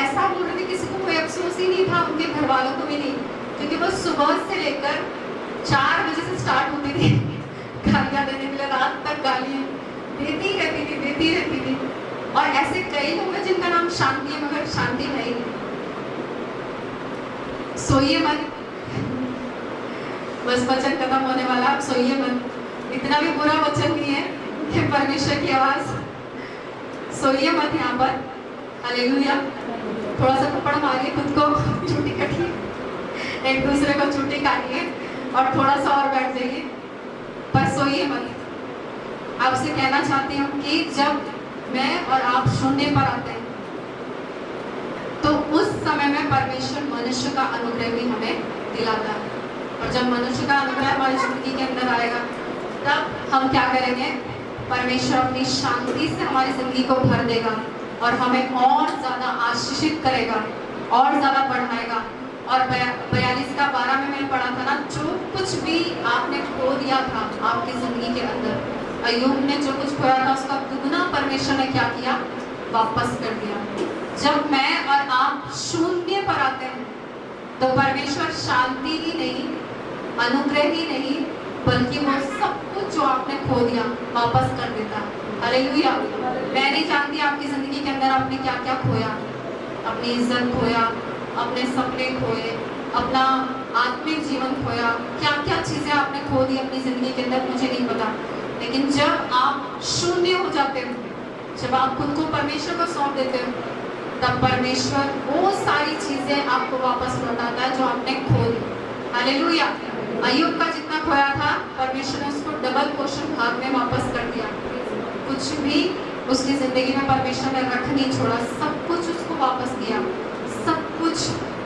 ऐसा बोल रहे थे, किसी को कोई अफसोस ही नहीं था, उनके घर वालों को भी नहीं, क्योंकि वो सुबह से लेकर 4 बजे से स्टार्ट होती थी गालियाँ देने के लिए, रात तक गालियाँ देती रहती थी। और ऐसे कई लोग हैं जिनका नाम शांति है, मगर शांति है ही नहीं। सोइए मत, बस वचन खत्म होने वाला, आप सोइए मत। इतना भी बुरा वचन नहीं है कि परमेश्वर की आवाज, सोइए मत यहाँ पर। हालेलुया। थोड़ा सा थप्पड़ मारिए खुद को, चूटी काटिए, एक दूसरे को चूटी काटिए और थोड़ा सा और बैठ जाइए, पर सोइए मत। आपसे कहना चाहती हूँ कि जब मैं और आप सुनने पर आते हैं तो उस समय में परमेश्वर मनुष्य का अनुग्रह भी हमें दिलाता है, और जब मनुष्य का अनुग्रह हमारी जिंदगी के अंदर आएगा तब हम क्या करेंगे, परमेश्वर अपनी शांति से हमारी जिंदगी को भर देगा और हमें और ज्यादा आशीषित करेगा और ज्यादा बढ़ाएगा। और 42:12 में मैंने पढ़ा था ना, जो कुछ भी आपने खो दिया था आपकी जिंदगी के अंदर, अय्यूब ने जो कुछ खोया था उसका दुगना परमेश्वर ने क्या किया, वापस कर दिया। जब मैं और आप शून्य पर आते हैं तो परमेश्वर शांति ही नहीं, अनुग्रह ही नहीं, बल्कि वो सब कुछ जो आपने खो दिया वापस कर देता है। हालेलुया। मैं नहीं जानती आपकी जिंदगी के अंदर आपने क्या क्या खोया, अपनी इज्जत खोया, अपने सपने खोए, अपना आत्मिक जीवन खोया, क्या क्या चीजें आपने खो दी अपनी जिंदगी के अंदर, मुझे नहीं पता। लेकिन जब आप शून्य हो जाते हो, जब आप खुद को परमेश्वर को सौंप देते हो, तब परमेश्वर वो सारी चीजें आपको वापस लौटाता है जो आपने खो दी। हालेलुया। अय्यूब का जितना खोया था परमेश्वर ने उसको डबल पोर्शन भाग में वापस कर दिया। कुछ भी उसकी जिंदगी में परमेश्वर ने रख नहीं छोड़ा, सब कुछ उसको वापस दिया, सब कुछ।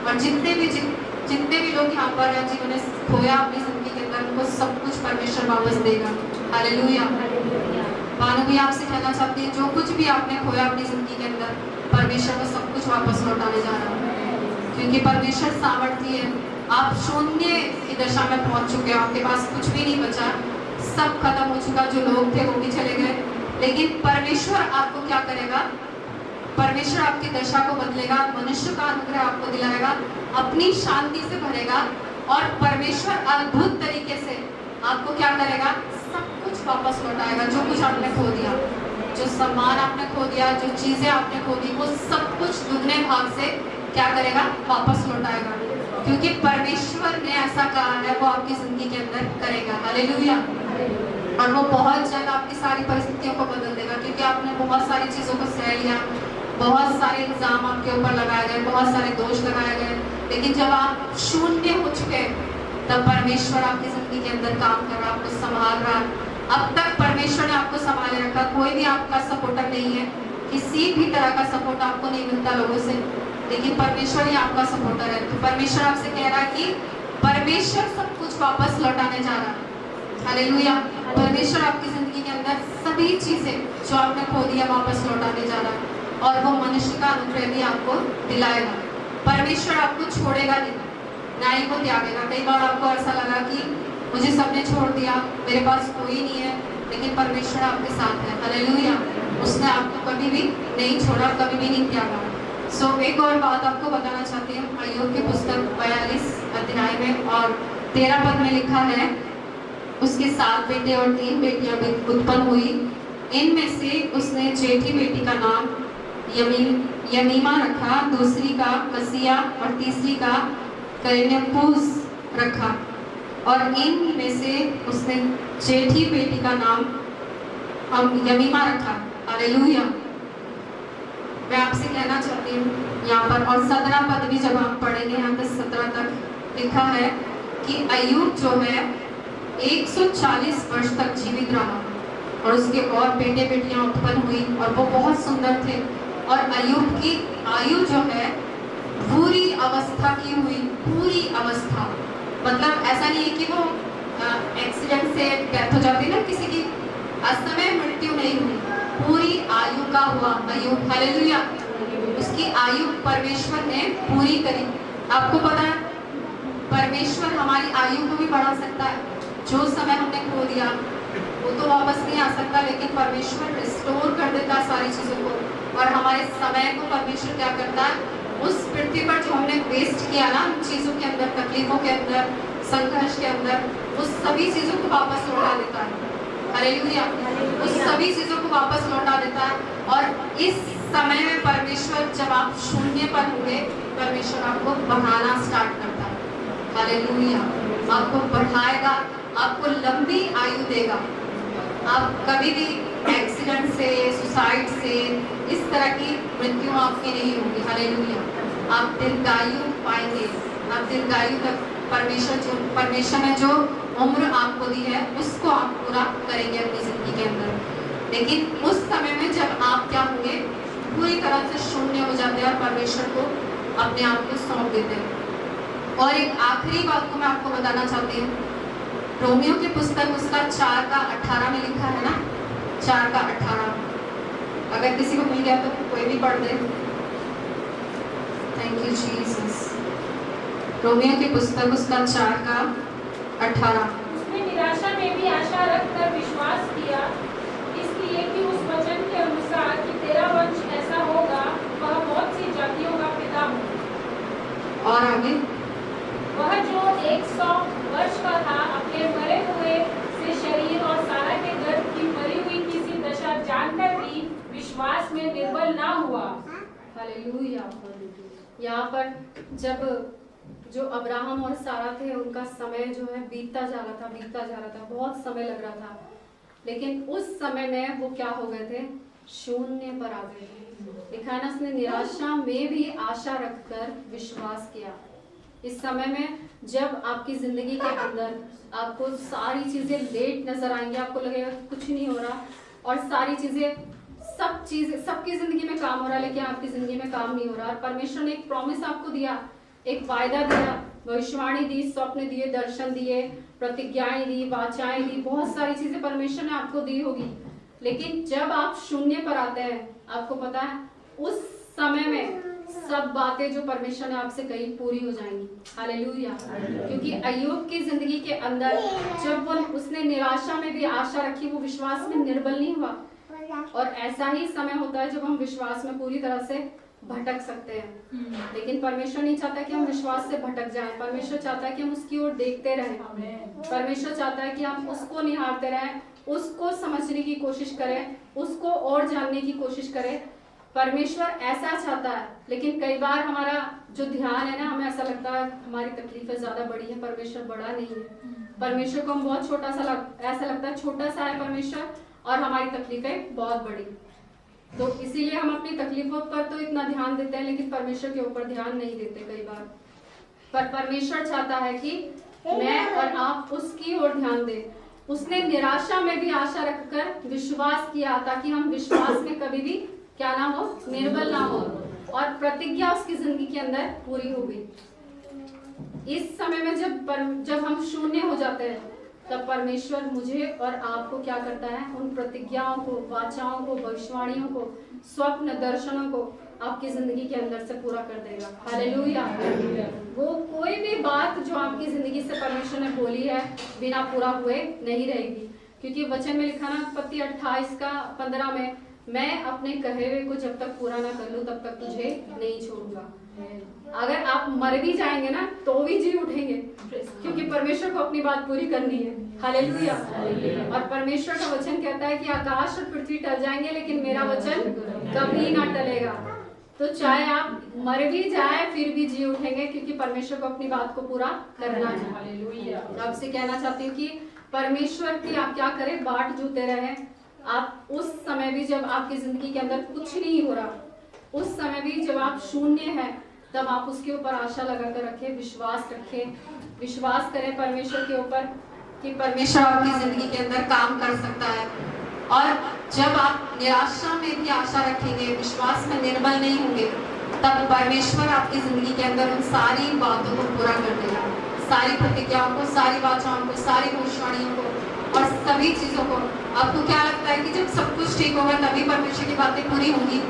और जितने भी लोग यहाँ पर हैं जिन्होंने खोया अपनी जिंदगी के अंदर, उनको सब कुछ परमेश्वर वापस देगा। हालेलुया। बानू भी आपसे कहना चाहती है, जो कुछ भी आपने खोया अपनी जिंदगी के अंदर, परमेश्वर को सब कुछ वापस लौटाने जा रहा है, क्योंकि परमेश्वर सामर्थी है। आप शून्य की दशा में पहुंच चुके हो, आपके पास कुछ भी नहीं बचा, सब खत्म हो चुका, जो लोग थे वो भी चले गए, लेकिन परमेश्वर आपको क्या करेगा, परमेश्वर आपकी दशा को बदलेगा, मनुष्य का अनुग्रह आपको दिलाएगा, अपनी शांति से भरेगा, और परमेश्वर अद्भुत तरीके से आपको क्या करेगा, सब कुछ वापस लौटाएगा। जो कुछ आपने खो दिया, जो सम्मान आपने खो दिया, जो चीजें आपने खो दी, वो सब कुछ दुगने भाग से क्या करेगा, वापस लौटाएगा, क्योंकि परमेश्वर ने ऐसा कहा है, वो आपकी जिंदगी के अंदर करेगा। हालेलुया। और वो बहुत जल्द आपकी सारी परिस्थितियों को बदल देगा, क्योंकि आपने बहुत सारी चीजों को सह लिया, बहुत सारे इल्जाम आपके ऊपर लगाए गए, बहुत सारे दोष लगाए गए, लेकिन जब आप शून्य हो चुके तब परमेश्वर आपकी जिंदगी के अंदर काम कर रहा है, आपको संभाल रहा है। अब तक परमेश्वर ने आपको संभाले रखा, कोई भी आपका सपोर्टर नहीं है, किसी भी तरह का सपोर्ट आपको नहीं मिलता लोगों से, लेकिन परमेश्वर ही आपका सपोर्टर है। तो परमेश्वर आपसे कह रहा है कि परमेश्वर सब कुछ वापस लौटाने जा रहा है। हालेलुया। परमेश्वर आपकी जिंदगी के अंदर सभी चीजें जो आपने खो दिया वापस लौटाने जा रहा है, और वो मनुष्य का अनुग्रह भी आपको दिलाएगा। परमेश्वर आपको छोड़ेगा नहीं, ना ही को त्यागेगा। कई बार आपको ऐसा लगा कि मुझे सबने छोड़ दिया, मेरे पास कोई नहीं है, लेकिन परमेश्वर आपके साथ है। हालेलुया। उसने आपको कभी भी नहीं छोड़ा, कभी भी नहीं त्यागा। एक और बात आपको बताना चाहती हूँ, अय्यूब की पुस्तक 42 अध्याय में और 13 पद में लिखा है, उसके 7 बेटे और 3 बेटियां भी उत्पन्न हुई, इनमें से उसने जेठी बेटी का नाम यमीमा रखा, दूसरी का मसीया और तीसरी का कैनपूस रखा। और इनमें से उसने जेठी बेटी का नाम यमीमा रखा। हालेलुया। मैं आपसे कहना चाहती हूँ यहाँ पर, और 17 पद भी जब हम पढ़ेंगे यहाँ तक 17 तक लिखा है कि अय्यूब जो है 140 वर्ष तक जीवित रहा और उसके और बेटे बेटियां उत्पन्न हुई और वो बहुत सुंदर थे। और अय्यूब की आयु जो है पूरी अवस्था की हुई, पूरी अवस्था, मतलब ऐसा नहीं है कि वो एक्सीडेंट से डेथ हो जाती ना किसी की, असमय मृत्यु नहीं हुई, पूरी आयु का हुआ अय्यूब। हालेलुया। उसकी आयु परमेश्वर ने पूरी करी। आपको पता है परमेश्वर हमारी आयु को भी बढ़ा सकता है। जो समय हमने खो दिया वो तो वापस नहीं आ सकता, लेकिन परमेश्वर रिस्टोर कर देता है सारी चीजों को। और हमारे समय को परमेश्वर क्या करता है, उस पृथ्वी पर जो हमने वेस्ट किया ना, चीजों के अंदर, तकलीफों के अंदर, संघर्ष के अंदर, उस सभी चीजों को वापस लौटा देता है। हालेलुया। उस सभी चीजों को वापस लौटा देता है। और इस समय में परमेश्वर, जब आप शून्य पर होंगे, परमेश्वर आपको बढ़ाना स्टार्ट करता है। हालेलुया। आपको बढ़ाएगा, आपको लंबी आयु देगा। आप कभी भी एक्सीडेंट से, सुसाइड से, इस तरह की मृत्यु आपकी नहीं होगी। हालेलुया। आप दीर्घायु पाएंगे, आप दीर्घायु तक परमेश्वर ने जो उम्र आपको दी है उसको आप पूरा करेंगे अपनी जिंदगी के अंदर। लेकिन उस समय में जब आप क्या होंगे, पूरी तरह से शून्य हो जाते हैं और परमेश्वर को अपने आप को सौंप देते हैं। और एक आखिरी बात को मैं आपको बताना चाहती हूँ। रोमियो की पुस्तक उसका 4:18 में लिखा है ना, 4:18। अगर किसी को मिल गया तो कोई भी पढ़ दे। Thank you Jesus. रोमियो की पुस्तक उसका 4:18। उसने निराशा में भी आशा रखकर विश्वास किया, इसलिए कि उस वचन के अनुसार कि तेरा वंश ऐसा होगा, वह बहुत सी जातियों का पिता हो। और आगे, वह जो 100 वर्ष का था, अपने मरे हुए से शरीर और सारा के गर्भ की मरी हुई किसी दशा जानकर भी विश्वास में निर्बल ना हुआ। हालेलुया। यहाँ पर जब जो अब्राहम और सारा थे, उनका समय जो है बीतता जा रहा था, बहुत समय लग रहा था, लेकिन उस समय में वो क्या हो गए थे, शून्य पर आ गए थे। लिखा है ना, उसने निराशा में भी आशा रखकर विश्वास किया। इस समय में जब आपकी जिंदगी के अंदर आपको सारी चीजें लेट नजर आएंगी, आपको लगेगा कि कुछ नहीं हो रहा, और सारी चीजें, सबकी जिंदगी में काम हो रहा है, लेकिन आपकी जिंदगी में काम नहीं हो रहा। और परमेश्वर ने एक प्रॉमिस आपको दिया, एक वायदा दिया, भविष्यवाणी दी, स्वप्न दिए, दर्शन दिए, प्रतिज्ञाएं दी, वाचाएं दी, बहुत सारी चीजें परमेश्वर ने आपको दी होगी। लेकिन जब आप शून्य पर आते हैं, आपको पता है उस समय में सब बातें जो परमेश्वर ने आपसे कही पूरी हो जाएंगी। हालेलुया। क्योंकि अय्यूब की जिंदगी के अंदर जब उसने निराशा में भी आशा रखी, वो विश्वास में निर्बल नहीं हुआ। और ऐसा ही समय होता है जब हम विश्वास में पूरी तरह से भटक सकते हैं, लेकिन परमेश्वर नहीं चाहता कि हम विश्वास से भटक जाएं। परमेश्वर चाहता है कि हम उसकी ओर देखते रहें। परमेश्वर चाहता है कि हम उसको निहारते रहें, उसको समझने की कोशिश करें, उसको और जानने की कोशिश करें। परमेश्वर ऐसा चाहता है, लेकिन कई बार हमारा जो ध्यान है ना, हमें ऐसा लगता है हमारी तकलीफें ज्यादा बड़ी है, परमेश्वर बड़ा नहीं है। परमेश्वर को हम बहुत छोटा सा ऐसा लगता है छोटा सा है परमेश्वर, और हमारी तकलीफें बहुत बड़ी। तो इसीलिए हम अपनी तकलीफों पर तो इतना ध्यान देते हैं, लेकिन परमेश्वर के ऊपर ध्यान नहीं देते कई बार। पर परमेश्वर चाहता है कि मैं और आप उसकी ओर ध्यान दें। उसने निराशा में भी आशा रखकर विश्वास किया, ताकि हम विश्वास में कभी भी क्या ना हो, निर्बल ना हो, और प्रतिज्ञा उसकी जिंदगी के अंदर पूरी हो गई। इस समय में जब हम शून्य हो जाते हैं, तब परमेश्वर मुझे और आपको क्या करता है, उन प्रतिज्ञाओं को, वाचाओं को, भविष्यवाणियों को, स्वप्न दर्शनों को आपकी जिंदगी के अंदर से पूरा कर देगा। हालेलुया। वो कोई भी बात जो आपकी जिंदगी से परमेश्वर ने बोली है बिना पूरा हुए नहीं रहेगी, क्योंकि वचन में लिखा ना, उत्पत्ति 28:15 में, मैं अपने कहे हुए को जब तक पूरा ना कर लूं तब तक तुझे नहीं छोड़ूंगा। अगर आप मर भी जाएंगे ना तो भी जी उठेंगे, क्योंकि परमेश्वर को अपनी बात पूरी करनी है। हालेलुया। और परमेश्वर का वचन कहता है कि आकाश और पृथ्वी टल जाएंगे लेकिन मेरा वचन कभी ना टलेगा। तो चाहे आप मर भी जाए फिर भी जी उठेंगे, क्योंकि परमेश्वर को अपनी बात को पूरा करना है। हालेलुया। आपसे कहना चाहती हूँ कि परमेश्वर की आप क्या करें, बाट जोते रहे। आप उस समय भी जब आपकी जिंदगी के अंदर कुछ नहीं हो रहा, उस समय भी जब आप शून्य हैं, तब आप उसके ऊपर आशा लगाकर रखें, विश्वास रखें, विश्वास करें परमेश्वर के ऊपर कि परमेश्वर आपकी जिंदगी के अंदर काम कर सकता है। और जब आप निराशा में भी आशा रखेंगे, विश्वास में निर्बल नहीं होंगे, तब परमेश्वर आपकी जिंदगी के अंदर उन सारी बातों को पूरा कर देगा, सारी प्रतिज्ञाओं को, सारी वाचाओं को, सारी भविष्यवाणियों को और सभी चीजों को। आपको क्या लगता है कि जब सब कुछ ठीक होगा तभी परमेश्वर की बातें पूरी होंगी?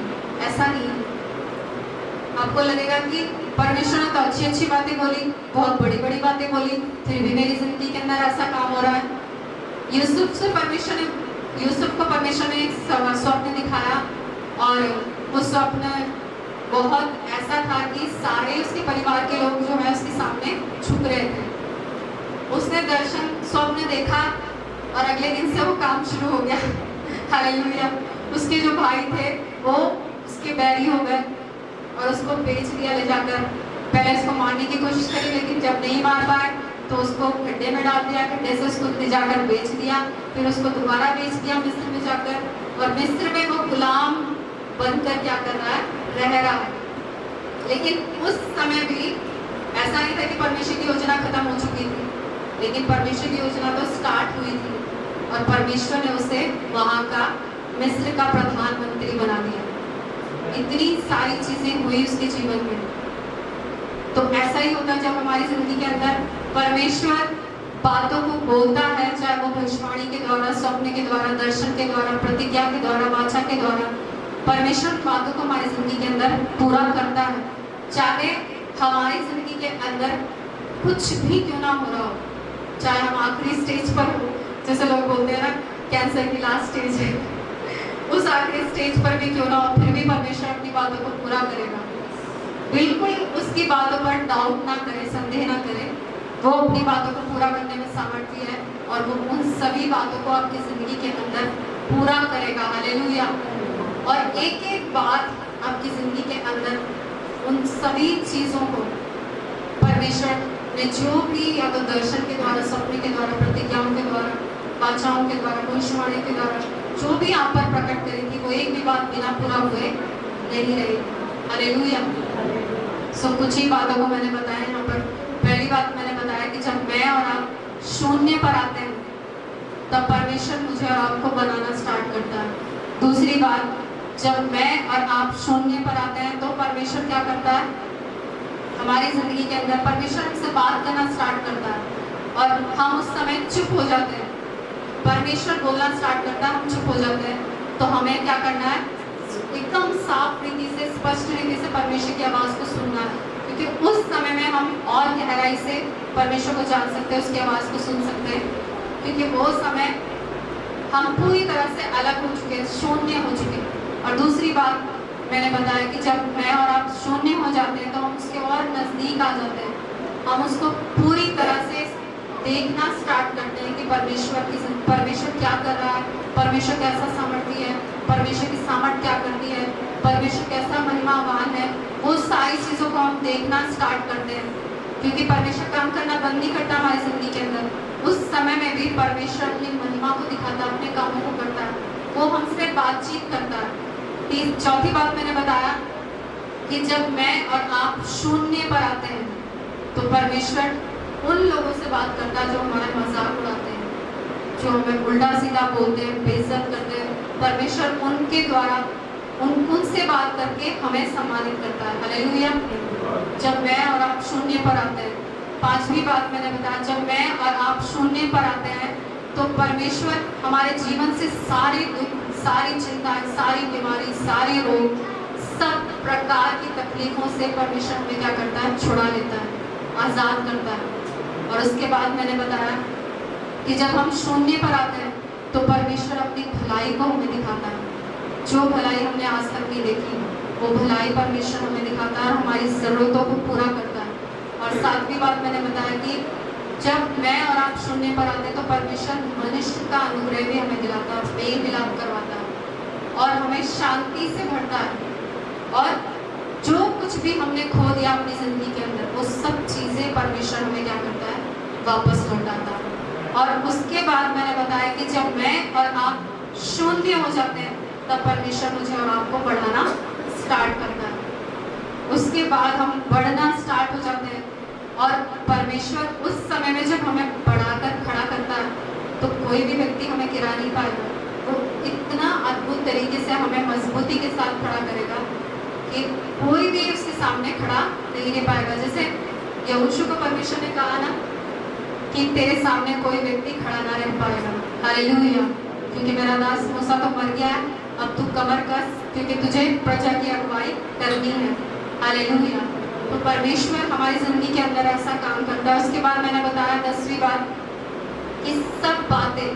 ऐसा नहीं है। आपको लगेगा कि परमेश्वर ने तो अच्छी अच्छी बातें बोली, बहुत बड़ी बड़ी बातें बोली, फिर भी मेरी जिंदगी के अंदर ऐसा काम हो रहा है। यूसुफ को परमेश्वर ने एक स्वप्न दिखाया और वो स्वप्न बहुत ऐसा था कि सारे उसके परिवार के लोग जो है उसके सामने झुक रहे थे। उसने दर्शन स्वप्न देखा और अगले दिन से वो काम शुरू हो गया। हालेलुया। उसके जो भाई थे वो उसके बैरी हो गए और उसको बेच दिया ले जाकर। पहले उसको मारने की कोशिश करी, लेकिन जब नहीं मार पाए तो उसको खड्डे में डाल दिया, खड्डे से उसको ले जाकर बेच दिया, फिर उसको दोबारा बेच दिया मिस्र में जाकर, और मिस्र में वो गुलाम बनकर क्या कर रहा है, रह रहा है। लेकिन उस समय भी ऐसा नहीं था कि परमेश्वर की योजना खत्म हो चुकी थी, लेकिन परमेश्वर की योजना तो स्टार्ट हुई थी और परमेश्वर ने उसे वहां का मिस्र का प्रधानमंत्री बना दिया। इतनी सारी चीजें हुई उसके जीवन में। तो ऐसा ही होता है जब हमारी जिंदगी के अंदर परमेश्वर बातों को बोलता है, चाहे वो भविष्यवाणी के द्वारा, स्वप्न के द्वारा, दर्शन के द्वारा, प्रतिज्ञा के द्वारा, वाचा के द्वारा, परमेश्वर बातों को हमारी जिंदगी के अंदर पूरा करता है। चाहे हमारी जिंदगी के अंदर कुछ भी क्यों ना हो रहा हो, चाहे हम आखिरी स्टेज पर हो, जैसे लोग बोलते हैं ना कैंसर की लास्ट स्टेज है, उस आखिरी स्टेज पर भी क्यों ना हो, फिर भी परमेश्वर अपनी बातों को पूरा करेगा। बिल्कुल उसकी बातों पर डाउट ना करे, संदेह ना करे। वो अपनी बातों को पूरा करने में सामर्थ्य है और वो उन सभी बातों को आपकी जिंदगी के अंदर पूरा करेगा। हालेलुया। और एक एक बात आपकी जिंदगी के अंदर, उन सभी चीजों को परमेश्वर ने जो भी या तो दर्शन के द्वारा, सपने के द्वारा, प्रतिज्ञाओं के द्वारा, वाचाओं के द्वारा, भविष्यवाणी के द्वारा जो भी आप पर प्रकट करी थी, वो एक भी बात बिना पूरा हुए नहीं रही। हालेलुया। सो कुछ ही बातों को मैंने बताया यहाँ पर। पहली बात मैंने बताया कि जब मैं और आप शून्य पर आते हैं तब परमेश्वर मुझे और आपको बनाना स्टार्ट करता है। दूसरी बात, जब मैं और आप शून्य पर आते हैं तो परमेश्वर क्या करता है, हमारी जिंदगी के अंदर परमेश्वर हमसे बात करना स्टार्ट करता है और हम उस समय चुप हो जाते हैं। परमेश्वर बोलना स्टार्ट करता है, हम चुप हो जाते हैं। तो हमें क्या करना है, एकदम साफ रीति से, स्पष्ट रीति से परमेश्वर की आवाज़ को सुनना है, क्योंकि उस समय में हम और गहराई से परमेश्वर को जान सकते हैं, उसकी आवाज़ को सुन सकते हैं, क्योंकि वो समय हम पूरी तरह से अलग हो चुके हैं, शून्य हो चुके हैं। और दूसरी बात मैंने बताया कि जब मैं और आप शून्य हो जाते हैं तो हम उसके और नज़दीक आ जाते हैं, हम उसको पूरी तरह से देखना स्टार्ट करते हैं कि परमेश्वर क्या कर रहा है, परमेश्वर कैसा सामर्थ्य है, परमेश्वर की सामर्थ क्या करती है, परमेश्वर कैसा महिमावान है। वो सारी चीज़ों को हम देखना स्टार्ट करते हैं, क्योंकि परमेश्वर काम करना बंद नहीं करता हमारी जिंदगी के अंदर। उस समय में भी परमेश्वर अपनी महिमा को दिखाता है, अपने कामों को करता है, वो हमसे बातचीत करता है। चौथी बात मैंने बताया कि जब मैं और आप शून्य पर आते हैं तो परमेश्वर उन लोगों से बात करता है जो हमारा मजाक उड़ाते हैं, जो हमें उल्टा सीधा बोलते हैं, बेइज्जत करते हैं। परमेश्वर उनके द्वारा उनसे बात करके हमें सम्मानित करता है। हालेलुया। जब मैं और आप शून्य पर आते हैं। पांचवी बात मैंने बताया, जब मैं और आप शून्य पर आते हैं तो परमेश्वर हमारे जीवन से सारे दुख, सारी चिंताएं, सारी बीमारी, सारे रोग, सब प्रकार की तकलीफों से परमेश्वर हमें क्या करता है, छुड़ा लेता है, आज़ाद करता है। और उसके बाद मैंने बताया कि जब हम शून्य पर आते हैं तो परमेश्वर अपनी भलाई को हमें दिखाता है। जो भलाई हमने आज तक नहीं देखी, वो भलाई परमेश्वर हमें दिखाता है और हमारी ज़रूरतों को पूरा करता है। और सातवीं बात मैंने बताया कि जब मैं और आप सुनने पर आते हैं तो परमेश्वर मनुष्य का अनुग्रह भी हमें दिलाता है, मेल मिलाप करवाता है और हमें शांति से भरता है। और जो कुछ भी हमने खो दिया अपनी जिंदगी के अंदर, वो सब चीजें परमेश्वर हमें क्या करता है, वापस लौटाता है। और उसके बाद मैंने बताया कि जब मैं और आप शून्य हो जाते हैं तब परमेश्वर मुझे और आपको बढ़ाना स्टार्ट करता है। उसके बाद हम बढ़ना स्टार्ट हो जाते हैं और परमेश्वर उस समय में जब हमें बढ़ाकर खड़ा करता है तो कोई भी व्यक्ति हमें गिरा नहीं पाएगा। वो इतना अद्भुत तरीके से हमें मजबूती के साथ खड़ा करेगा कि कोई भी उसके सामने खड़ा नहीं रह पाएगा। जैसे यहोशू को परमेश्वर ने कहा ना कि तेरे सामने कोई व्यक्ति खड़ा ना रह पाएगा, हालेलुया, क्योंकि मेरा दास मूसा तो मर गया है, अब तू कमर कस, क्योंकि तुझे प्रजा की अगुवाई करनी है, हालेलुया। तो परमेश्वर हमारी जिंदगी के अंदर ऐसा काम करता है। उसके बाद मैंने बताया 10वीं बात कि सब बातें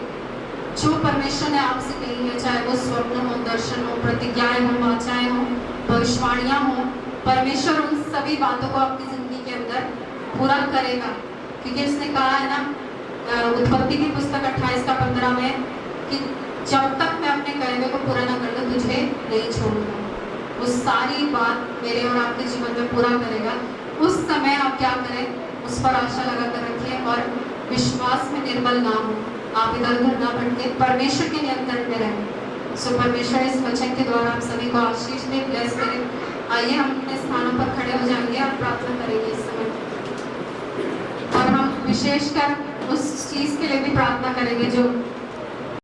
जो परमेश्वर ने आपसे कही है, चाहे वो स्वप्न हो, दर्शन हो, प्रतिज्ञाएं हो, वाचाएं हो, भविष्यवाणियां हो, परमेश्वर उन सभी बातों को अपनी जिंदगी के अंदर पूरा करेगा। क्योंकि उसने कहा है ना उत्पत्ति की पुस्तक 28:15 में कि जब तक मैं अपने कहे हुए को पूरा ना कर लूं तुझे नहीं छोड़ूंगा। वो सारी बात मेरे और आपके जीवन में पूरा करेगा। उस समय आप क्या करें, उस पर आशा लगा कर रखिए और विश्वास में निर्बल ना हो, आप इधर उधर ना भटके, परमेश्वर के नियंत्रण में रहें। सो परमेश्वर इस वचन के द्वारा हम सभी को आशीष दे, ब्लेस करें। आइए हम अपने स्थानों पर खड़े हो जाएंगे और प्रार्थना करेंगे इस समय। और हम विशेषकर उस चीज के लिए भी प्रार्थना करेंगे जो